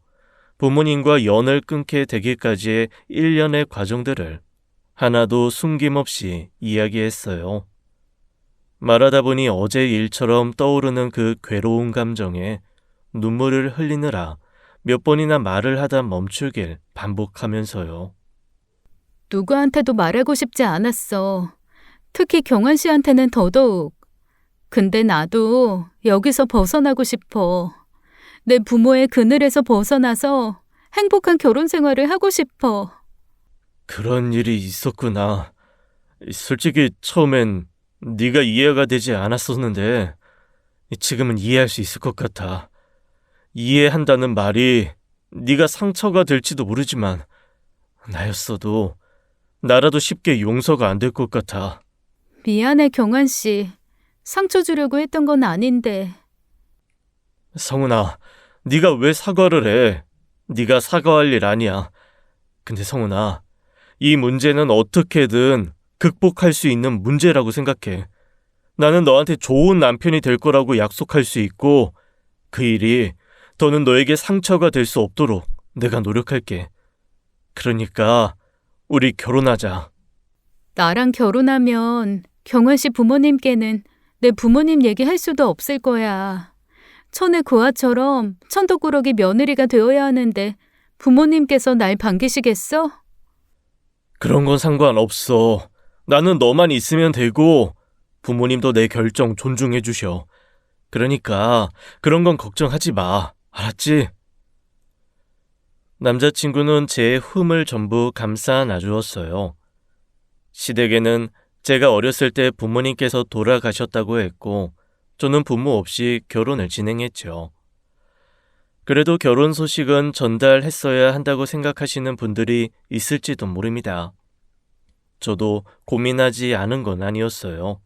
부모님과 연을 끊게 되기까지의 일련의 과정들을 하나도 숨김없이 이야기했어요. 말하다 보니 어제 일처럼 떠오르는 그 괴로운 감정에 눈물을 흘리느라 몇 번이나 말을 하다 멈추길 반복하면서요. 누구한테도 말하고 싶지 않았어. 특히 경환 씨한테는 더더욱. 근데 나도 여기서 벗어나고 싶어. 내 부모의 그늘에서 벗어나서 행복한 결혼 생활을 하고 싶어. 그런 일이 있었구나. 솔직히 처음엔 네가 이해가 되지 않았었는데 지금은 이해할 수 있을 것 같아. 이해한다는 말이 네가 상처가 될지도 모르지만 나였어도 나라도 쉽게 용서가 안 될 것 같아. 미안해, 경환 씨. 상처 주려고 했던 건 아닌데. 성은아, 네가 왜 사과를 해? 네가 사과할 일 아니야. 근데 성은아, 이 문제는 어떻게든 극복할 수 있는 문제라고 생각해. 나는 너한테 좋은 남편이 될 거라고 약속할 수 있고 그 일이 더는 너에게 상처가 될 수 없도록 내가 노력할게. 그러니까 우리 결혼하자. 나랑 결혼하면 경환 씨 부모님께는 내 부모님 얘기할 수도 없을 거야. 천의 고아처럼 천덕꾸러기 며느리가 되어야 하는데 부모님께서 날 반기시겠어? 그런 건 상관없어. 나는 너만 있으면 되고 부모님도 내 결정 존중해 주셔. 그러니까 그런 건 걱정하지 마. 알았지? 남자친구는 제 흠을 전부 감싸 놔주었어요. 시댁에는 제가 어렸을 때 부모님께서 돌아가셨다고 했고 저는 부모 없이 결혼을 진행했죠. 그래도 결혼 소식은 전달했어야 한다고 생각하시는 분들이 있을지도 모릅니다. 저도 고민하지 않은 건 아니었어요.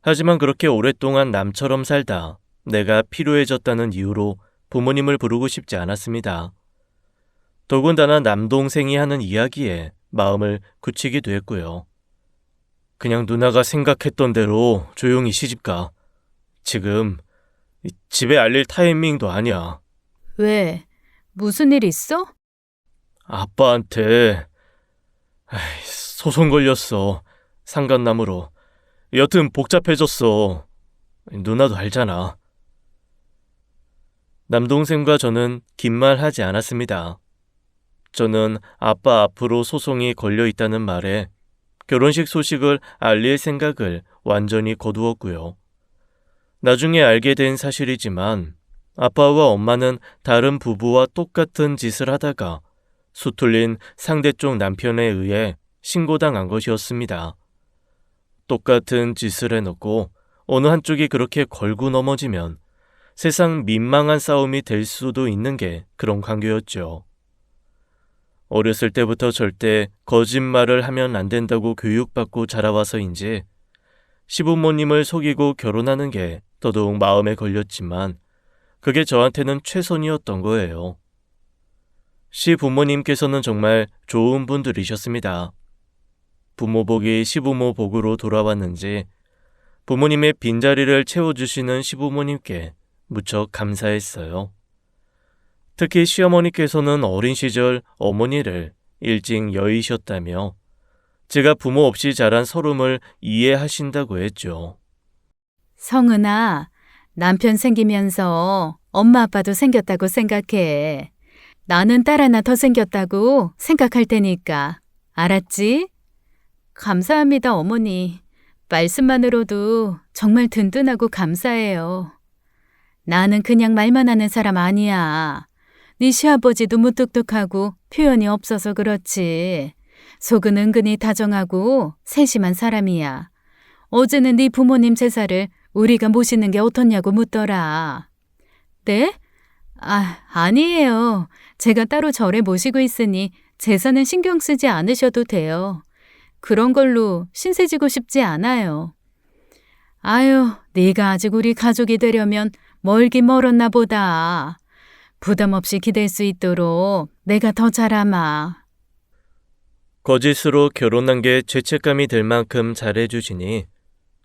하지만 그렇게 오랫동안 남처럼 살다 내가 필요해졌다는 이유로 부모님을 부르고 싶지 않았습니다. 더군다나 남동생이 하는 이야기에 마음을 굳히기도 했고요. 그냥 누나가 생각했던 대로 조용히 시집가. 지금 집에 알릴 타이밍도 아니야. 왜? 무슨 일 있어? 아빠한테 소송 걸렸어. 상간남으로. 여튼 복잡해졌어. 누나도 알잖아. 남동생과 저는 긴 말 하지 않았습니다. 저는 아빠 앞으로 소송이 걸려 있다는 말에 결혼식 소식을 알릴 생각을 완전히 거두었고요. 나중에 알게 된 사실이지만 아빠와 엄마는 다른 부부와 똑같은 짓을 하다가 수틀린 상대쪽 남편에 의해 신고당한 것이었습니다. 똑같은 짓을 해놓고 어느 한쪽이 그렇게 걸고 넘어지면 세상 민망한 싸움이 될 수도 있는 게 그런 관계였죠. 어렸을 때부터 절대 거짓말을 하면 안 된다고 교육받고 자라와서인지 시부모님을 속이고 결혼하는 게 더더욱 마음에 걸렸지만 그게 저한테는 최선이었던 거예요. 시부모님께서는 정말 좋은 분들이셨습니다. 부모복이 시부모 복으로 돌아왔는지 부모님의 빈자리를 채워주시는 시부모님께 무척 감사했어요. 특히 시어머니께서는 어린 시절 어머니를 일찍 여의셨다며 제가 부모 없이 자란 서름을 이해하신다고 했죠. 성은아, 남편 생기면서 엄마 아빠도 생겼다고 생각해. 나는 딸 하나 더 생겼다고 생각할 테니까. 알았지? 감사합니다, 어머니. 말씀만으로도 정말 든든하고 감사해요. 나는 그냥 말만 하는 사람 아니야. 네 시아버지도 무뚝뚝하고 표현이 없어서 그렇지. 속은 은근히 다정하고 세심한 사람이야. 어제는 네 부모님 제사를 우리가 모시는 게 어떻냐고 묻더라. 네? 아니에요. 제가 따로 절에 모시고 있으니 제사는 신경 쓰지 않으셔도 돼요. 그런 걸로 신세 지고 싶지 않아요. 아유, 네가 아직 우리 가족이 되려면 멀긴 멀었나 보다. 부담 없이 기댈 수 있도록 내가 더 잘하마. 거짓으로 결혼한 게 죄책감이 들 만큼 잘해주시니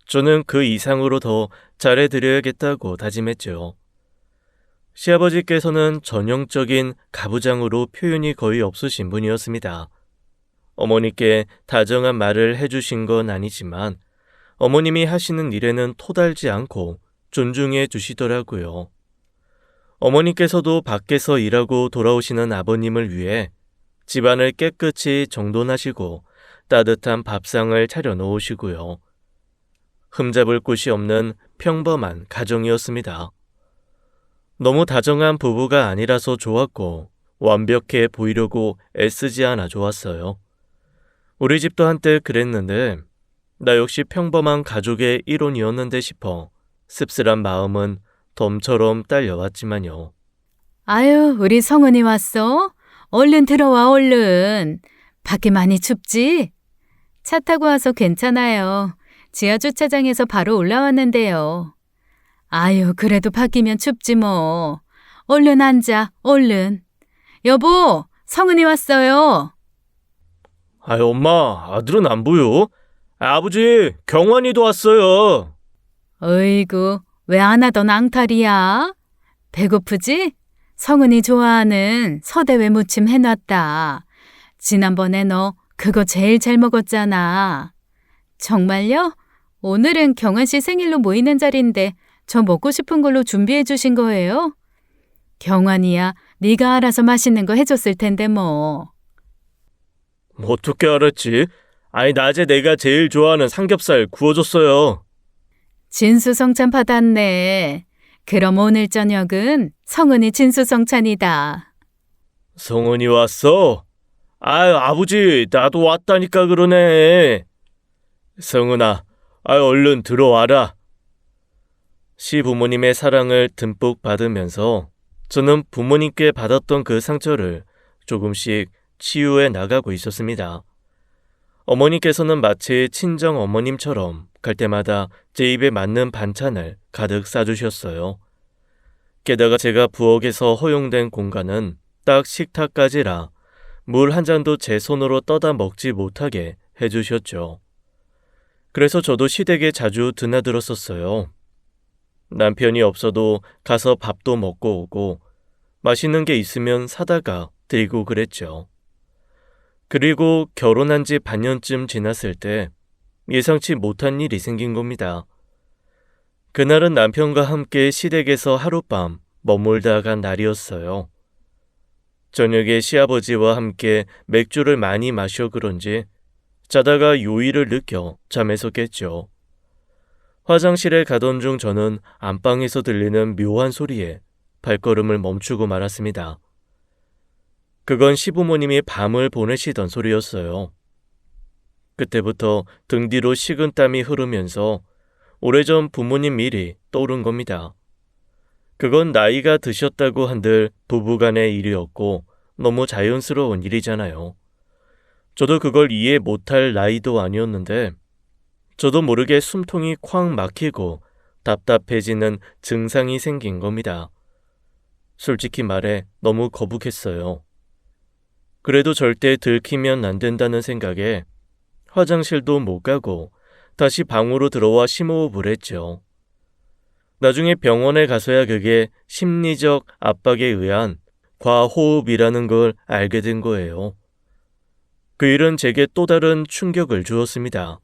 저는 그 이상으로 더 잘해드려야겠다고 다짐했죠. 시아버지께서는 전형적인 가부장으로 표현이 거의 없으신 분이었습니다. 어머니께 다정한 말을 해주신 건 아니지만 어머님이 하시는 일에는 토달지 않고 존중해 주시더라고요. 어머니께서도 밖에서 일하고 돌아오시는 아버님을 위해 집안을 깨끗이 정돈하시고 따뜻한 밥상을 차려 놓으시고요. 흠잡을 곳이 없는 평범한 가정이었습니다. 너무 다정한 부부가 아니라서 좋았고 완벽해 보이려고 애쓰지 않아 좋았어요. 우리 집도 한때 그랬는데 나 역시 평범한 가족의 일원이었는데 싶어 씁쓸한 마음은 덤처럼 딸려왔지만요. 아유, 우리 성은이 왔어? 얼른 들어와, 얼른. 밖에 많이 춥지? 차 타고 와서 괜찮아요. 지하 주차장에서 바로 올라왔는데요. 아유, 그래도 밖이면 춥지 뭐. 얼른 앉아, 얼른. 여보, 성은이 왔어요. 아이, 엄마, 아들은 안 보여? 아버지, 경환이도 왔어요. 어이구, 왜 안 하던 앙탈이야? 배고프지? 성은이 좋아하는 서대회 무침 해놨다. 지난번에 너 그거 제일 잘 먹었잖아. 정말요? 오늘은 경환 씨 생일로 모이는 자리인데 저 먹고 싶은 걸로 준비해 주신 거예요? 경환이야, 네가 알아서 맛있는 거 해줬을 텐데 뭐. 어떻게 알았지? 아니, 낮에 내가 제일 좋아하는 삼겹살 구워줬어요. 진수성찬 받았네. 그럼 오늘 저녁은 성은이 진수성찬이다. 성은이 왔어? 아유, 아버지, 나도 왔다니까 그러네. 성은아, 얼른 들어와라. 시부모님의 사랑을 듬뿍 받으면서 저는 부모님께 받았던 그 상처를 조금씩 치유해 나가고 있었습니다. 어머니께서는 마치 친정 어머님처럼 갈 때마다 제 입에 맞는 반찬을 가득 싸주셨어요. 게다가 제가 부엌에서 허용된 공간은 딱 식탁까지라 물 한 잔도 제 손으로 떠다 먹지 못하게 해주셨죠. 그래서 저도 시댁에 자주 드나들었었어요. 남편이 없어도 가서 밥도 먹고 오고 맛있는 게 있으면 사다가 드리고 그랬죠. 그리고 결혼한 지 반년쯤 지났을 때 예상치 못한 일이 생긴 겁니다. 그날은 남편과 함께 시댁에서 하룻밤 머물다 간 날이었어요. 저녁에 시아버지와 함께 맥주를 많이 마셔 그런지 자다가 요의를 느껴 잠에서 깼죠. 화장실에 가던 중 저는 안방에서 들리는 묘한 소리에 발걸음을 멈추고 말았습니다. 그건 시부모님이 밤을 보내시던 소리였어요. 그때부터 등 뒤로 식은땀이 흐르면서 오래전 부모님 일이 떠오른 겁니다. 그건 나이가 드셨다고 한들 부부간의 일이었고 너무 자연스러운 일이잖아요. 저도 그걸 이해 못할 나이도 아니었는데 저도 모르게 숨통이 콱 막히고 답답해지는 증상이 생긴 겁니다. 솔직히 말해 너무 거북했어요. 그래도 절대 들키면 안 된다는 생각에 화장실도 못 가고 다시 방으로 들어와 심호흡을 했죠. 나중에 병원에 가서야 그게 심리적 압박에 의한 과호흡이라는 걸 알게 된 거예요. 그 일은 제게 또 다른 충격을 주었습니다.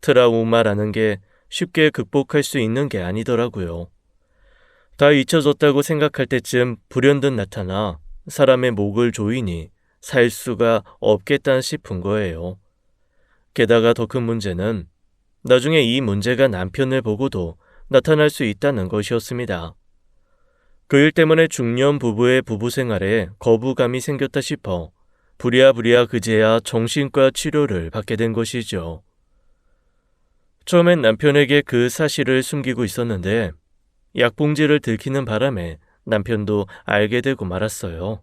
트라우마라는 게 쉽게 극복할 수 있는 게 아니더라고요. 다 잊혀졌다고 생각할 때쯤 불현듯 나타나 사람의 목을 조이니 살 수가 없겠다 싶은 거예요. 게다가 더 큰 문제는 나중에 이 문제가 남편을 보고도 나타날 수 있다는 것이었습니다. 그 일 때문에 중년 부부의 부부 생활에 거부감이 생겼다 싶어 부랴부랴 그제야 정신과 치료를 받게 된 것이죠. 처음엔 남편에게 그 사실을 숨기고 있었는데 약봉지를 들키는 바람에 남편도 알게 되고 말았어요.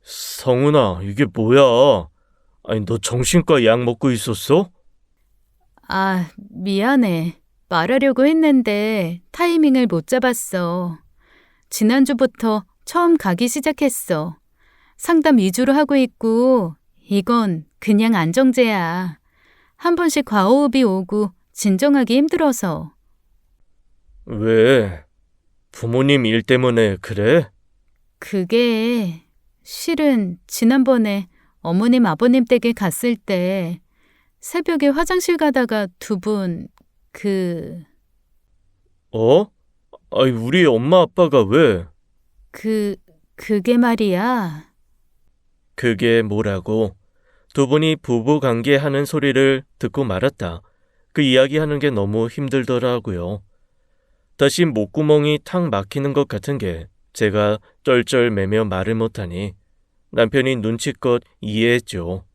성훈아, 이게 뭐야? 아니, 너 정신과 약 먹고 있었어? 아, 미안해. 말하려고 했는데 타이밍을 못 잡았어. 지난주부터 처음 가기 시작했어. 상담 위주로 하고 있고 이건 그냥 안정제야. 한 번씩 과호흡이 오고 진정하기 힘들어서. 왜? 부모님 일 때문에 그래? 그게 실은 지난번에 어머님 아버님 댁에 갔을 때 새벽에 화장실 가다가 두 분 어? 아니, 우리 엄마 아빠가 왜? 그게 말이야. 그게 뭐라고? 두 분이 부부 관계 하는 소리를 듣고 말았다. 그 이야기하는 게 너무 힘들더라고요. 다시 목구멍이 탁 막히는 것 같은 게 제가 쩔쩔매며 말을 못하니 남편이 눈치껏 이해했죠.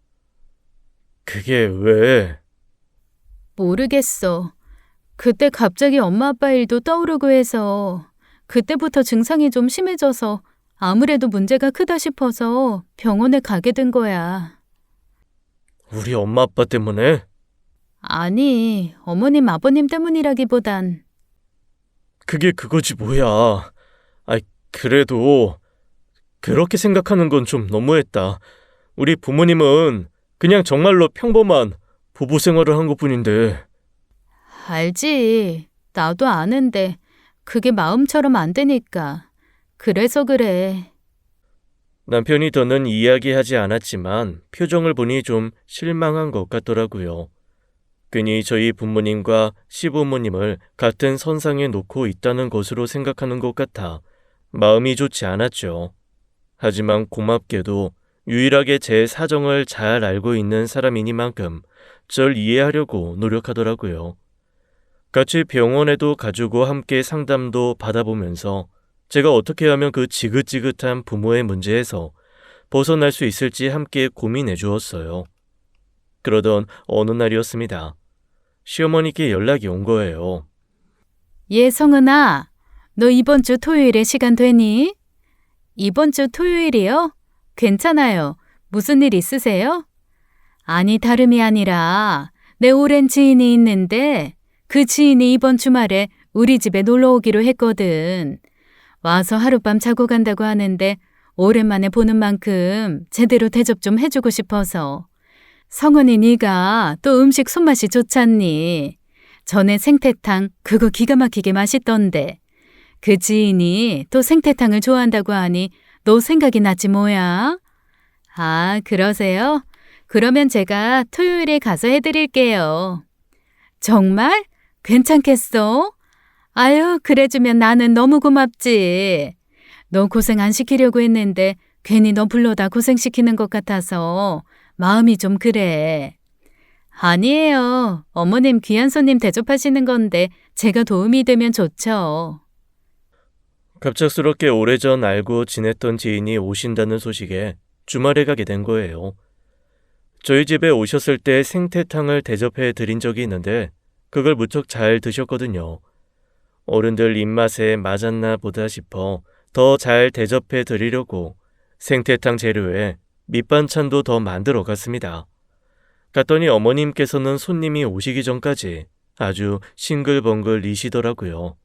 그게 왜? 모르겠어. 그때 갑자기 엄마 아빠 일도 떠오르고 해서 그때부터 증상이 좀 심해져서 아무래도 문제가 크다 싶어서 병원에 가게 된 거야. 우리 엄마 아빠 때문에? 아니, 어머님, 아버님 때문이라기보단 그게 그거지 뭐야. 그래도 그렇게 생각하는 건 좀 너무했다. 우리 부모님은 그냥 정말로 평범한 부부 생활을 한 것뿐인데. 알지. 나도 아는데 그게 마음처럼 안 되니까. 그래서 그래. 남편이 더는 이야기하지 않았지만 표정을 보니 좀 실망한 것 같더라고요. 괜히 저희 부모님과 시부모님을 같은 선상에 놓고 있다는 것으로 생각하는 것 같아 마음이 좋지 않았죠. 하지만 고맙게도 유일하게 제 사정을 잘 알고 있는 사람이니만큼 절 이해하려고 노력하더라고요. 같이 병원에도 가주고 함께 상담도 받아보면서 제가 어떻게 하면 그 지긋지긋한 부모의 문제에서 벗어날 수 있을지 함께 고민해 주었어요. 그러던 어느 날이었습니다. 시어머니께 연락이 온 거예요. 성은아, 너 이번 주 토요일에 시간 되니? 이번 주 토요일이요? 괜찮아요. 무슨 일 있으세요? 아니, 다름이 아니라 내 오랜 지인이 있는데 그 지인이 이번 주말에 우리 집에 놀러 오기로 했거든. 와서 하룻밤 자고 간다고 하는데 오랜만에 보는 만큼 제대로 대접 좀 해주고 싶어서. 성은이 네가 또 음식 손맛이 좋잖니. 전에 생태탕 그거 기가 막히게 맛있던데. 그 지인이 또 생태탕을 좋아한다고 하니 너 생각이 났지 뭐야? 아, 그러세요? 그러면 제가 토요일에 가서 해드릴게요. 정말? 괜찮겠어? 아유, 그래주면 나는 너무 고맙지. 너 고생 안 시키려고 했는데 괜히 너 불러다 고생시키는 것 같아서 마음이 좀 그래. 아니에요. 어머님 귀한 손님 대접하시는 건데 제가 도움이 되면 좋죠. 갑작스럽게 오래전 알고 지냈던 지인이 오신다는 소식에 주말에 가게 된 거예요. 저희 집에 오셨을 때 생태탕을 대접해 드린 적이 있는데 그걸 무척 잘 드셨거든요. 어른들 입맛에 맞았나 보다 싶어 더 잘 대접해 드리려고 생태탕 재료에 밑반찬도 더 만들어 갔습니다. 갔더니 어머님께서는 손님이 오시기 전까지 아주 싱글벙글이시더라고요.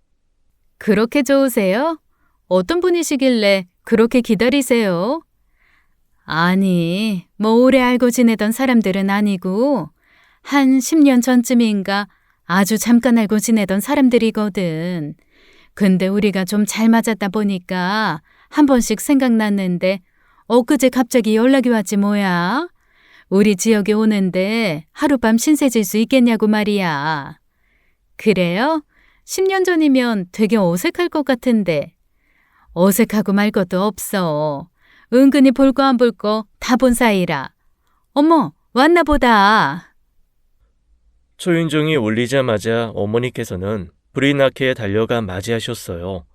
그렇게 좋으세요? 어떤 분이시길래 그렇게 기다리세요? 아니, 뭐 오래 알고 지내던 사람들은 아니고 한 10년 전쯤인가 아주 잠깐 알고 지내던 사람들이거든. 근데 우리가 좀 잘 맞았다 보니까 한 번씩 생각났는데 엊그제 갑자기 연락이 왔지 뭐야. 우리 지역에 오는데 하룻밤 신세 질 수 있겠냐고 말이야. 그래요? 10년 전이면 되게 어색할 것 같은데. 어색하고 말 것도 없어. 은근히 볼 거 안 볼 거 다 본 사이라. 어머, 왔나 보다. 초인종이 울리자마자 어머니께서는 불이 나게 달려가 맞이하셨어요.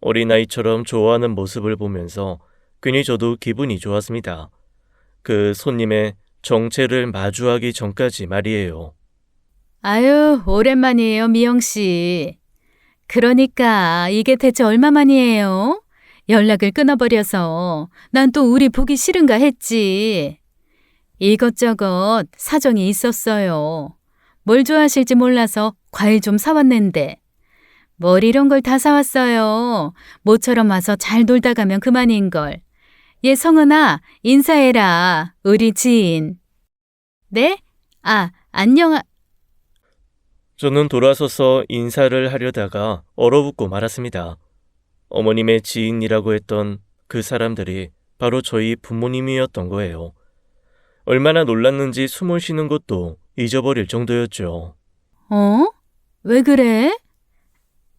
어린아이처럼 좋아하는 모습을 보면서 괜히 저도 기분이 좋았습니다. 그 손님의 정체를 마주하기 전까지 말이에요. 아유, 오랜만이에요, 미영 씨. 그러니까 이게 대체 얼마만이에요? 연락을 끊어버려서 난 또 우리 보기 싫은가 했지. 이것저것 사정이 있었어요. 뭘 좋아하실지 몰라서 과일 좀 사왔는데. 뭘 이런 걸 다 사왔어요. 모처럼 와서 잘 놀다 가면 그만인걸. 얘 성은아, 인사해라. 우리 지인. 네? 아, 안녕. 저는 돌아서서 인사를 하려다가 얼어붙고 말았습니다. 어머님의 지인이라고 했던 그 사람들이 바로 저희 부모님이었던 거예요. 얼마나 놀랐는지 숨을 쉬는 것도 잊어버릴 정도였죠. 어? 왜 그래?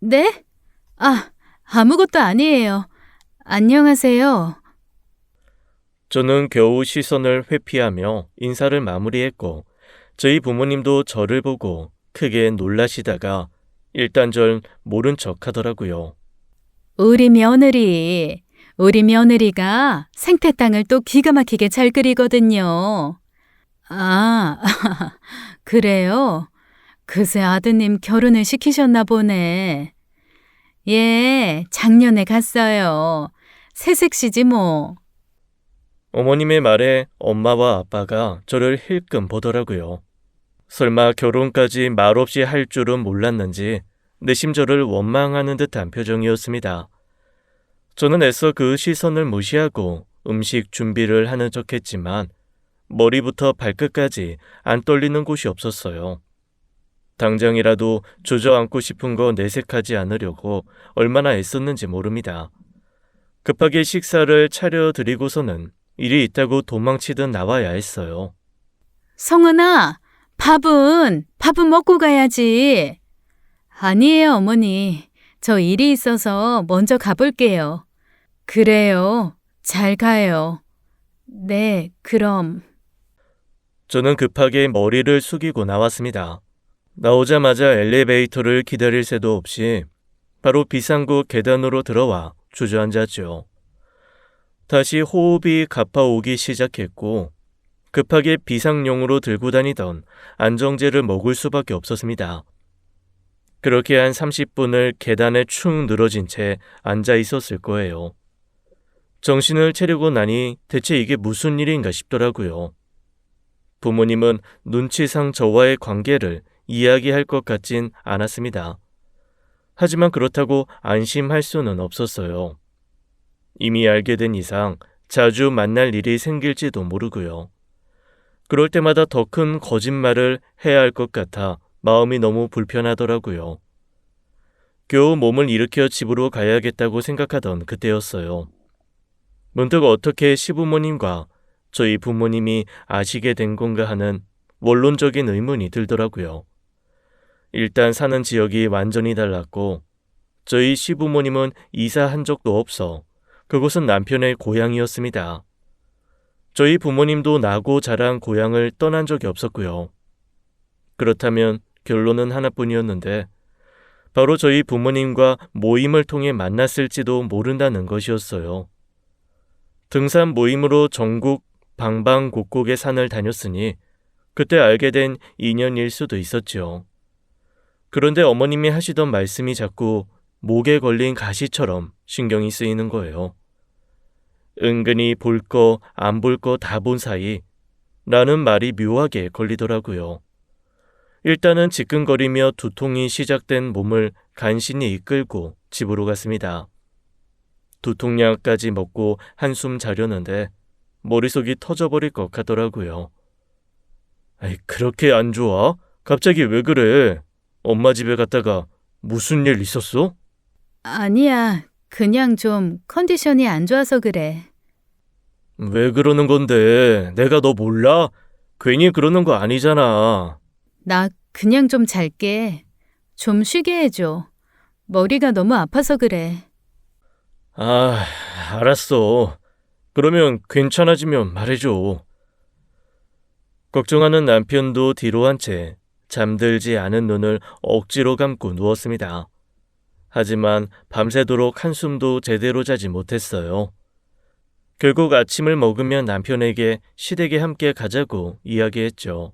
네? 아, 아무것도 아니에요. 안녕하세요. 저는 겨우 시선을 회피하며 인사를 마무리했고 저희 부모님도 저를 보고 크게 놀라시다가 일단 절 모른 척 하더라고요. 우리 며느리가 생태탕을 또 기가 막히게 잘 끓이거든요. 아, 그래요? 그새 아드님 결혼을 시키셨나 보네. 예, 작년에 갔어요. 새색시지 뭐. 어머님의 말에 엄마와 아빠가 저를 힐끔 보더라고요. 설마 결혼까지 말없이 할 줄은 몰랐는지 내심 저를 원망하는 듯한 표정이었습니다. 저는 애써 그 시선을 무시하고 음식 준비를 하는 척했지만 머리부터 발끝까지 안 떨리는 곳이 없었어요. 당장이라도 주저앉고 싶은 거 내색하지 않으려고 얼마나 애썼는지 모릅니다. 급하게 식사를 차려드리고서는 일이 있다고 도망치듯 나와야 했어요. 성은아, 밥은 먹고 가야지. 아니에요, 어머니. 저 일이 있어서 먼저 가볼게요. 그래요. 잘 가요. 네, 그럼. 저는 급하게 머리를 숙이고 나왔습니다. 나오자마자 엘리베이터를 기다릴 새도 없이 바로 비상구 계단으로 들어와 주저앉았죠. 다시 호흡이 가파오기 시작했고 급하게 비상용으로 들고 다니던 안정제를 먹을 수밖에 없었습니다. 그렇게 한 30분을 계단에 축 늘어진 채 앉아 있었을 거예요. 정신을 차리고 나니 대체 이게 무슨 일인가 싶더라고요. 부모님은 눈치상 저와의 관계를 이야기할 것 같진 않았습니다. 하지만 그렇다고 안심할 수는 없었어요. 이미 알게 된 이상 자주 만날 일이 생길지도 모르고요. 그럴 때마다 더 큰 거짓말을 해야 할 것 같아 마음이 너무 불편하더라고요. 겨우 몸을 일으켜 집으로 가야겠다고 생각하던 그때였어요. 문득 어떻게 시부모님과 저희 부모님이 아시게 된 건가 하는 원론적인 의문이 들더라고요. 일단 사는 지역이 완전히 달랐고 저희 시부모님은 이사한 적도 없어 그곳은 남편의 고향이었습니다. 저희 부모님도 나고 자란 고향을 떠난 적이 없었고요. 그렇다면 결론은 하나뿐이었는데 바로 저희 부모님과 모임을 통해 만났을지도 모른다는 것이었어요. 등산 모임으로 전국 방방곡곡의 산을 다녔으니 그때 알게 된 인연일 수도 있었죠. 그런데 어머님이 하시던 말씀이 자꾸 목에 걸린 가시처럼 신경이 쓰이는 거예요. 은근히 볼 거 안 볼 거 다 본 사이 라는 말이 묘하게 걸리더라고요. 일단은 지끈거리며 두통이 시작된 몸을 간신히 이끌고 집으로 갔습니다. 두통약까지 먹고 한숨 자려는데 머릿속이 터져버릴 것 같더라고요. 그렇게 안 좋아? 갑자기 왜 그래? 엄마 집에 갔다가 무슨 일 있었어? 아니야, 그냥 좀 컨디션이 안 좋아서 그래. 왜 그러는 건데? 내가 너 몰라? 괜히 그러는 거 아니잖아. 나 그냥 좀 잘게. 좀 쉬게 해줘. 머리가 너무 아파서 그래. 알았어. 그러면 괜찮아지면 말해줘. 걱정하는 남편도 뒤로 한 채 잠들지 않은 눈을 억지로 감고 누웠습니다. 하지만 밤새도록 한숨도 제대로 자지 못했어요. 결국 아침을 먹으면 남편에게 시댁에 함께 가자고 이야기했죠.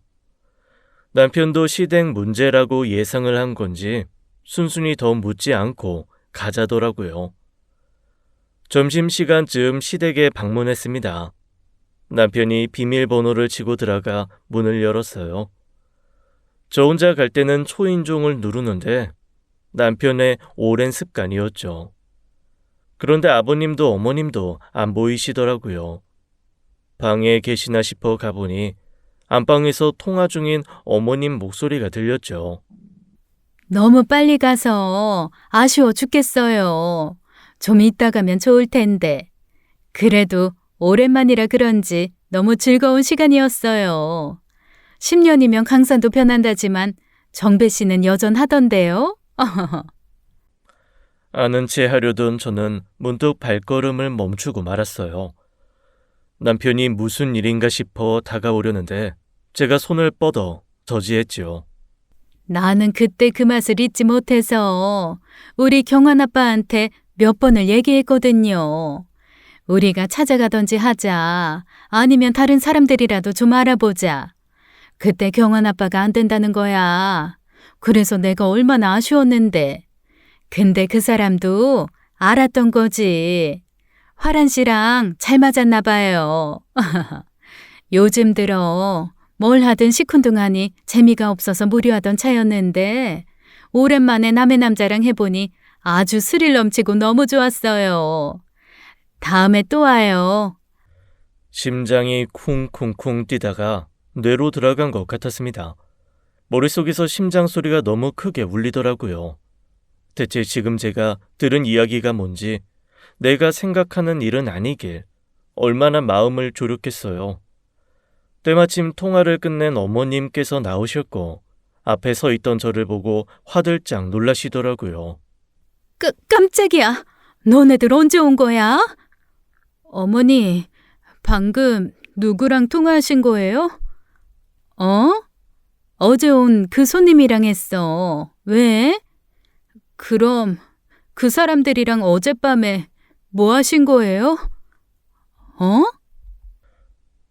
남편도 시댁 문제라고 예상을 한 건지 순순히 더 묻지 않고 가자더라고요. 점심시간쯤 시댁에 방문했습니다. 남편이 비밀번호를 치고 들어가 문을 열었어요. 저 혼자 갈 때는 초인종을 누르는데 남편의 오랜 습관이었죠. 그런데 아버님도 어머님도 안 보이시더라고요. 방에 계시나 싶어 가보니 안방에서 통화 중인 어머님 목소리가 들렸죠. 너무 빨리 가서 아쉬워 죽겠어요. 좀 이따 가면 좋을 텐데. 그래도 오랜만이라 그런지 너무 즐거운 시간이었어요. 10년이면 강산도 변한다지만 정배 씨는 여전하던데요? 아는 체 하려던 저는 문득 발걸음을 멈추고 말았어요. 남편이 무슨 일인가 싶어 다가오려는데 제가 손을 뻗어 저지했지요. 나는 그때 그 맛을 잊지 못해서 우리 경환 아빠한테 몇 번을 얘기했거든요. 우리가 찾아가던지 하자. 아니면 다른 사람들이라도 좀 알아보자. 그때 경환 아빠가 안 된다는 거야. 그래서 내가 얼마나 아쉬웠는데. 근데 그 사람도 알았던 거지. 화란 씨랑 잘 맞았나 봐요. 요즘 들어 뭘 하든 시큰둥하니 재미가 없어서 무료하던 차였는데 오랜만에 남의 남자랑 해보니 아주 스릴 넘치고 너무 좋았어요. 다음에 또 와요. 심장이 쿵쿵쿵 뛰다가 뇌로 들어간 것 같았습니다. 머릿속에서 심장 소리가 너무 크게 울리더라고요. 대체 지금 제가 들은 이야기가 뭔지, 내가 생각하는 일은 아니길 얼마나 마음을 졸였겠어요. 때마침 통화를 끝낸 어머님께서 나오셨고 앞에 서 있던 저를 보고 화들짝 놀라시더라고요. 깜짝이야. 너네들 언제 온 거야? 어머니, 방금 누구랑 통화하신 거예요? 어제 온 그 손님이랑 했어. 왜? 그럼 그 사람들이랑 어젯밤에 뭐 하신 거예요?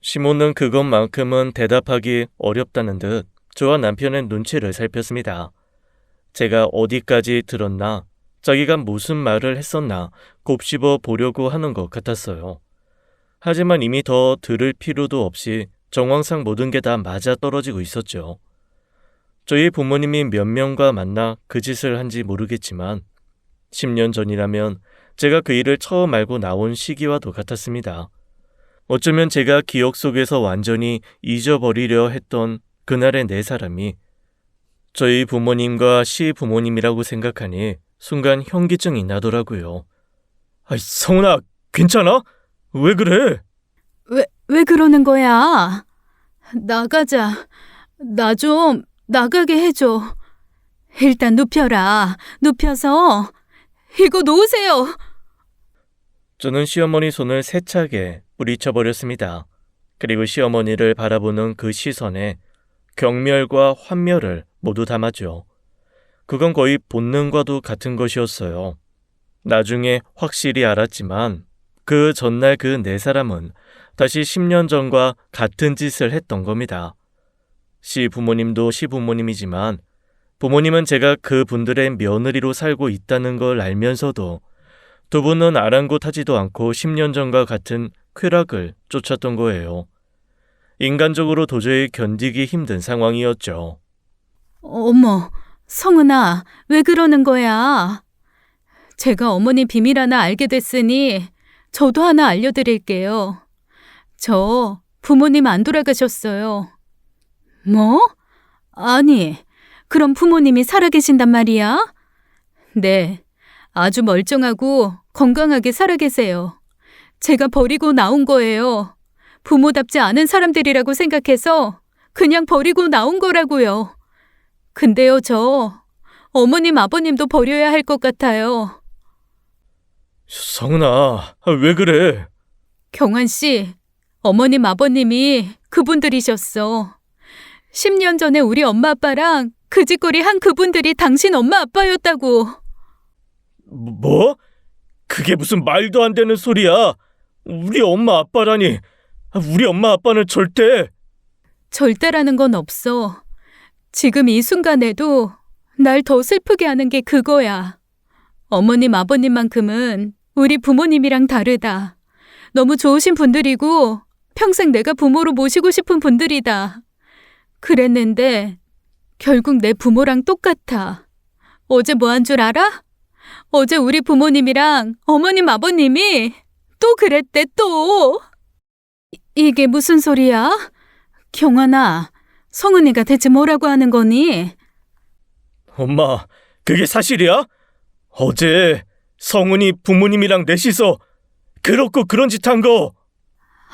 시몬은 그것만큼은 대답하기 어렵다는 듯 저와 남편의 눈치를 살폈습니다. 제가 어디까지 들었나, 자기가 무슨 말을 했었나 곱씹어 보려고 하는 것 같았어요. 하지만 이미 더 들을 필요도 없이 정황상 모든 게 다 맞아떨어지고 있었죠. 저희 부모님이 몇 명과 만나 그 짓을 한지 모르겠지만 10년 전이라면 제가 그 일을 처음 알고 나온 시기와도 같았습니다. 어쩌면 제가 기억 속에서 완전히 잊어버리려 했던 그날의 네 사람이 저희 부모님과 시부모님이라고 생각하니 순간 현기증이 나더라고요. 성은아, 괜찮아? 왜 그래? 왜 그러는 거야? 나가자. 나 좀 나가게 해줘. 일단 눕혀라. 눕혀서 이거 놓으세요. 저는 시어머니 손을 세차게 뿌리쳐버렸습니다. 그리고 시어머니를 바라보는 그 시선에 경멸과 환멸을 모두 담았죠. 그건 거의 본능과도 같은 것이었어요. 나중에 확실히 알았지만 그 전날 그 네 사람은 다시 10년 전과 같은 짓을 했던 겁니다. 시부모님도 시부모님이지만 부모님은 제가 그 분들의 며느리로 살고 있다는 걸 알면서도 두 분은 아랑곳하지도 않고 10년 전과 같은 쾌락을 쫓았던 거예요. 인간적으로 도저히 견디기 힘든 상황이었죠. 어머, 성은아, 왜 그러는 거야? 제가 어머니 비밀 하나 알게 됐으니 저도 하나 알려드릴게요. 저 부모님 안 돌아가셨어요. 뭐? 아니, 그럼 부모님이 살아계신단 말이야? 네, 아주 멀쩡하고 건강하게 살아계세요. 제가 버리고 나온 거예요. 부모답지 않은 사람들이라고 생각해서 그냥 버리고 나온 거라고요. 근데요, 저 어머님, 아버님도 버려야 할 것 같아요. 성은아, 왜 그래? 경환 씨, 어머님, 아버님이 그분들이셨어. 10년 전에 우리 엄마 아빠랑 그 짓거리 한 그분들이 당신 엄마 아빠였다고. 뭐? 그게 무슨 말도 안 되는 소리야. 우리 엄마 아빠라니. 우리 엄마 아빠는 절대. 절대라는 건 없어. 지금 이 순간에도 날 더 슬프게 하는 게 그거야. 어머님, 아버님만큼은 우리 부모님이랑 다르다. 너무 좋으신 분들이고 평생 내가 부모로 모시고 싶은 분들이다. 그랬는데 결국 내 부모랑 똑같아. 어제 뭐 한 줄 알아? 어제 우리 부모님이랑 어머님, 아버님이 또 그랬대, 또. 이게 무슨 소리야? 경환아, 성은이가 대체 뭐라고 하는 거니? 엄마, 그게 사실이야? 어제 성은이 부모님이랑 넷이서 그렇고 그런 짓 한 거.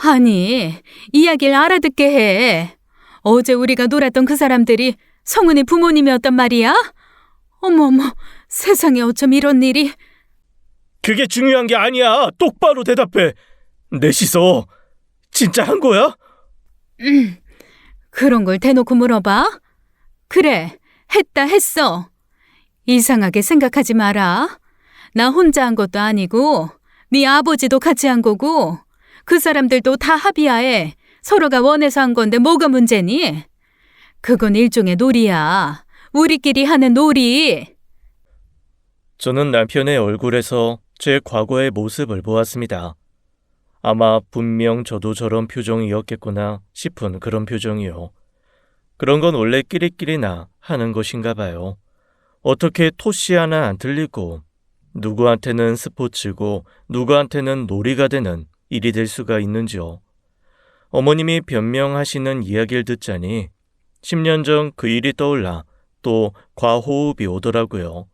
아니, 이야기를 알아듣게 해. 어제 우리가 놀았던 그 사람들이 성은이 부모님이었단 말이야? 어머머, 세상에 어쩜 이런 일이. 그게 중요한 게 아니야. 똑바로 대답해. 넷이서 진짜 한 거야? 그런 걸 대놓고 물어봐? 그래, 했다 했어. 이상하게 생각하지 마라. 나 혼자 한 것도 아니고 네 아버지도 같이 한 거고 그 사람들도 다 합의하에 서로가 원해서 한 건데 뭐가 문제니? 그건 일종의 놀이야. 우리끼리 하는 놀이. 저는 남편의 얼굴에서 제 과거의 모습을 보았습니다. 아마 분명 저도 저런 표정이었겠구나 싶은 그런 표정이요. 그런 건 원래 끼리끼리나 하는 것인가 봐요. 어떻게 토시 하나 안 틀리고 누구한테는 스포츠고 누구한테는 놀이가 되는 일이 될 수가 있는지요. 어머님이 변명하시는 이야기를 듣자니 10년 전 그 일이 떠올라 또 과호흡이 오더라고요.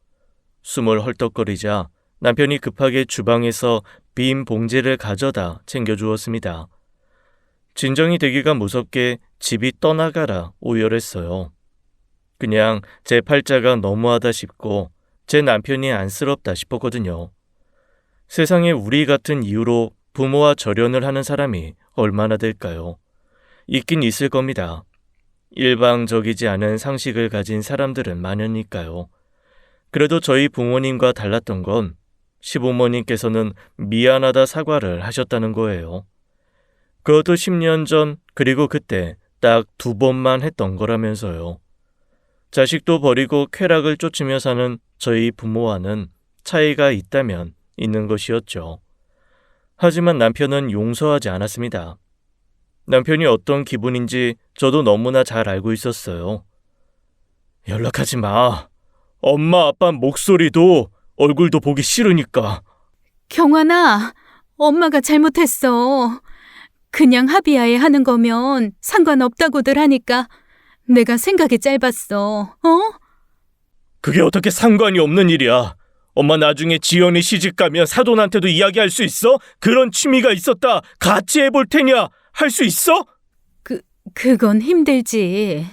숨을 헐떡거리자 남편이 급하게 주방에서 빈 봉지를 가져다 챙겨주었습니다. 진정이 되기가 무섭게 집이 떠나가라 오열했어요. 그냥 제 팔자가 너무하다 싶고 제 남편이 안쓰럽다 싶었거든요. 세상에 우리 같은 이유로 부모와 절연을 하는 사람이 얼마나 될까요? 있긴 있을 겁니다. 일방적이지 않은 상식을 가진 사람들은 많으니까요. 그래도 저희 부모님과 달랐던 건 시부모님께서는 미안하다 사과를 하셨다는 거예요. 그것도 10년 전 그리고 그때 딱 2번만 했던 거라면서요. 자식도 버리고 쾌락을 쫓으며 사는 저희 부모와는 차이가 있다면 있는 것이었죠. 하지만 남편은 용서하지 않았습니다. 남편이 어떤 기분인지 저도 너무나 잘 알고 있었어요. 연락하지 마. 엄마 아빠 목소리도 얼굴도 보기 싫으니까. 경환아, 엄마가 잘못했어. 그냥 합의하에 하는 거면 상관없다고들 하니까 내가 생각이 짧았어. 그게 어떻게 상관이 없는 일이야. 엄마 나중에 지연이 시집 가면 사돈한테도 이야기할 수 있어? 그런 취미가 있었다. 같이 해볼 테냐? 할 수 있어? 그건 힘들지.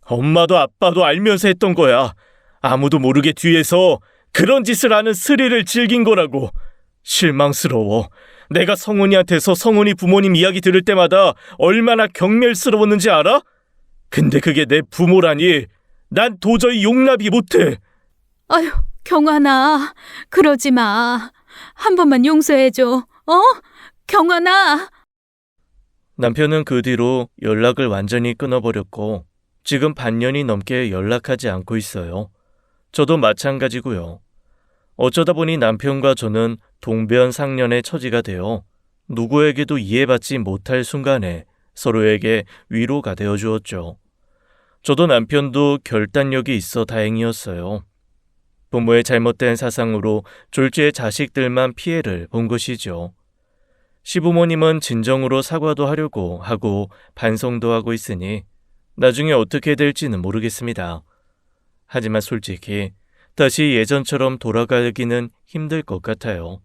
엄마도 아빠도 알면서 했던 거야. 아무도 모르게 뒤에서 그런 짓을 하는 스릴을 즐긴 거라고. 실망스러워. 내가 성훈이한테서 성훈이 부모님 이야기 들을 때마다 얼마나 경멸스러웠는지 알아? 근데 그게 내 부모라니 난 도저히 용납이 못해. 아휴, 경환아, 그러지 마. 한 번만 용서해줘. 경환아! 남편은 그 뒤로 연락을 완전히 끊어버렸고 지금 반년이 넘게 연락하지 않고 있어요. 저도 마찬가지고요. 어쩌다 보니 남편과 저는 동변상련의 처지가 되어 누구에게도 이해받지 못할 순간에 서로에게 위로가 되어 주었죠. 저도 남편도 결단력이 있어 다행이었어요. 부모의 잘못된 사상으로 졸지의 자식들만 피해를 본 것이죠. 시부모님은 진정으로 사과도 하려고 하고 반성도 하고 있으니 나중에 어떻게 될지는 모르겠습니다. 하지만 솔직히 다시 예전처럼 돌아가기는 힘들 것 같아요.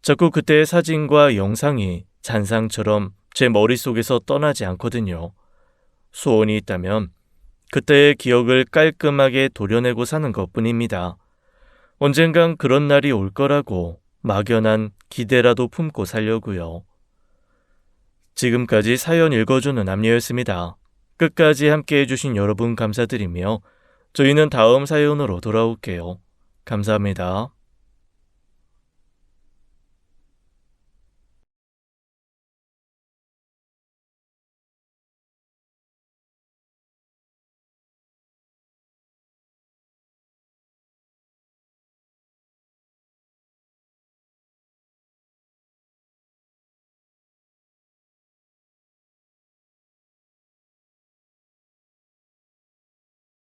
자꾸 그때의 사진과 영상이 잔상처럼 제 머릿속에서 떠나지 않거든요. 소원이 있다면 그때의 기억을 깔끔하게 도려내고 사는 것뿐입니다. 언젠간 그런 날이 올 거라고 막연한 기대라도 품고 살려고요. 지금까지 사연 읽어주는 남녀였습니다. 끝까지 함께 해주신 여러분 감사드리며 저희는 다음 사연으로 돌아올게요. 감사합니다.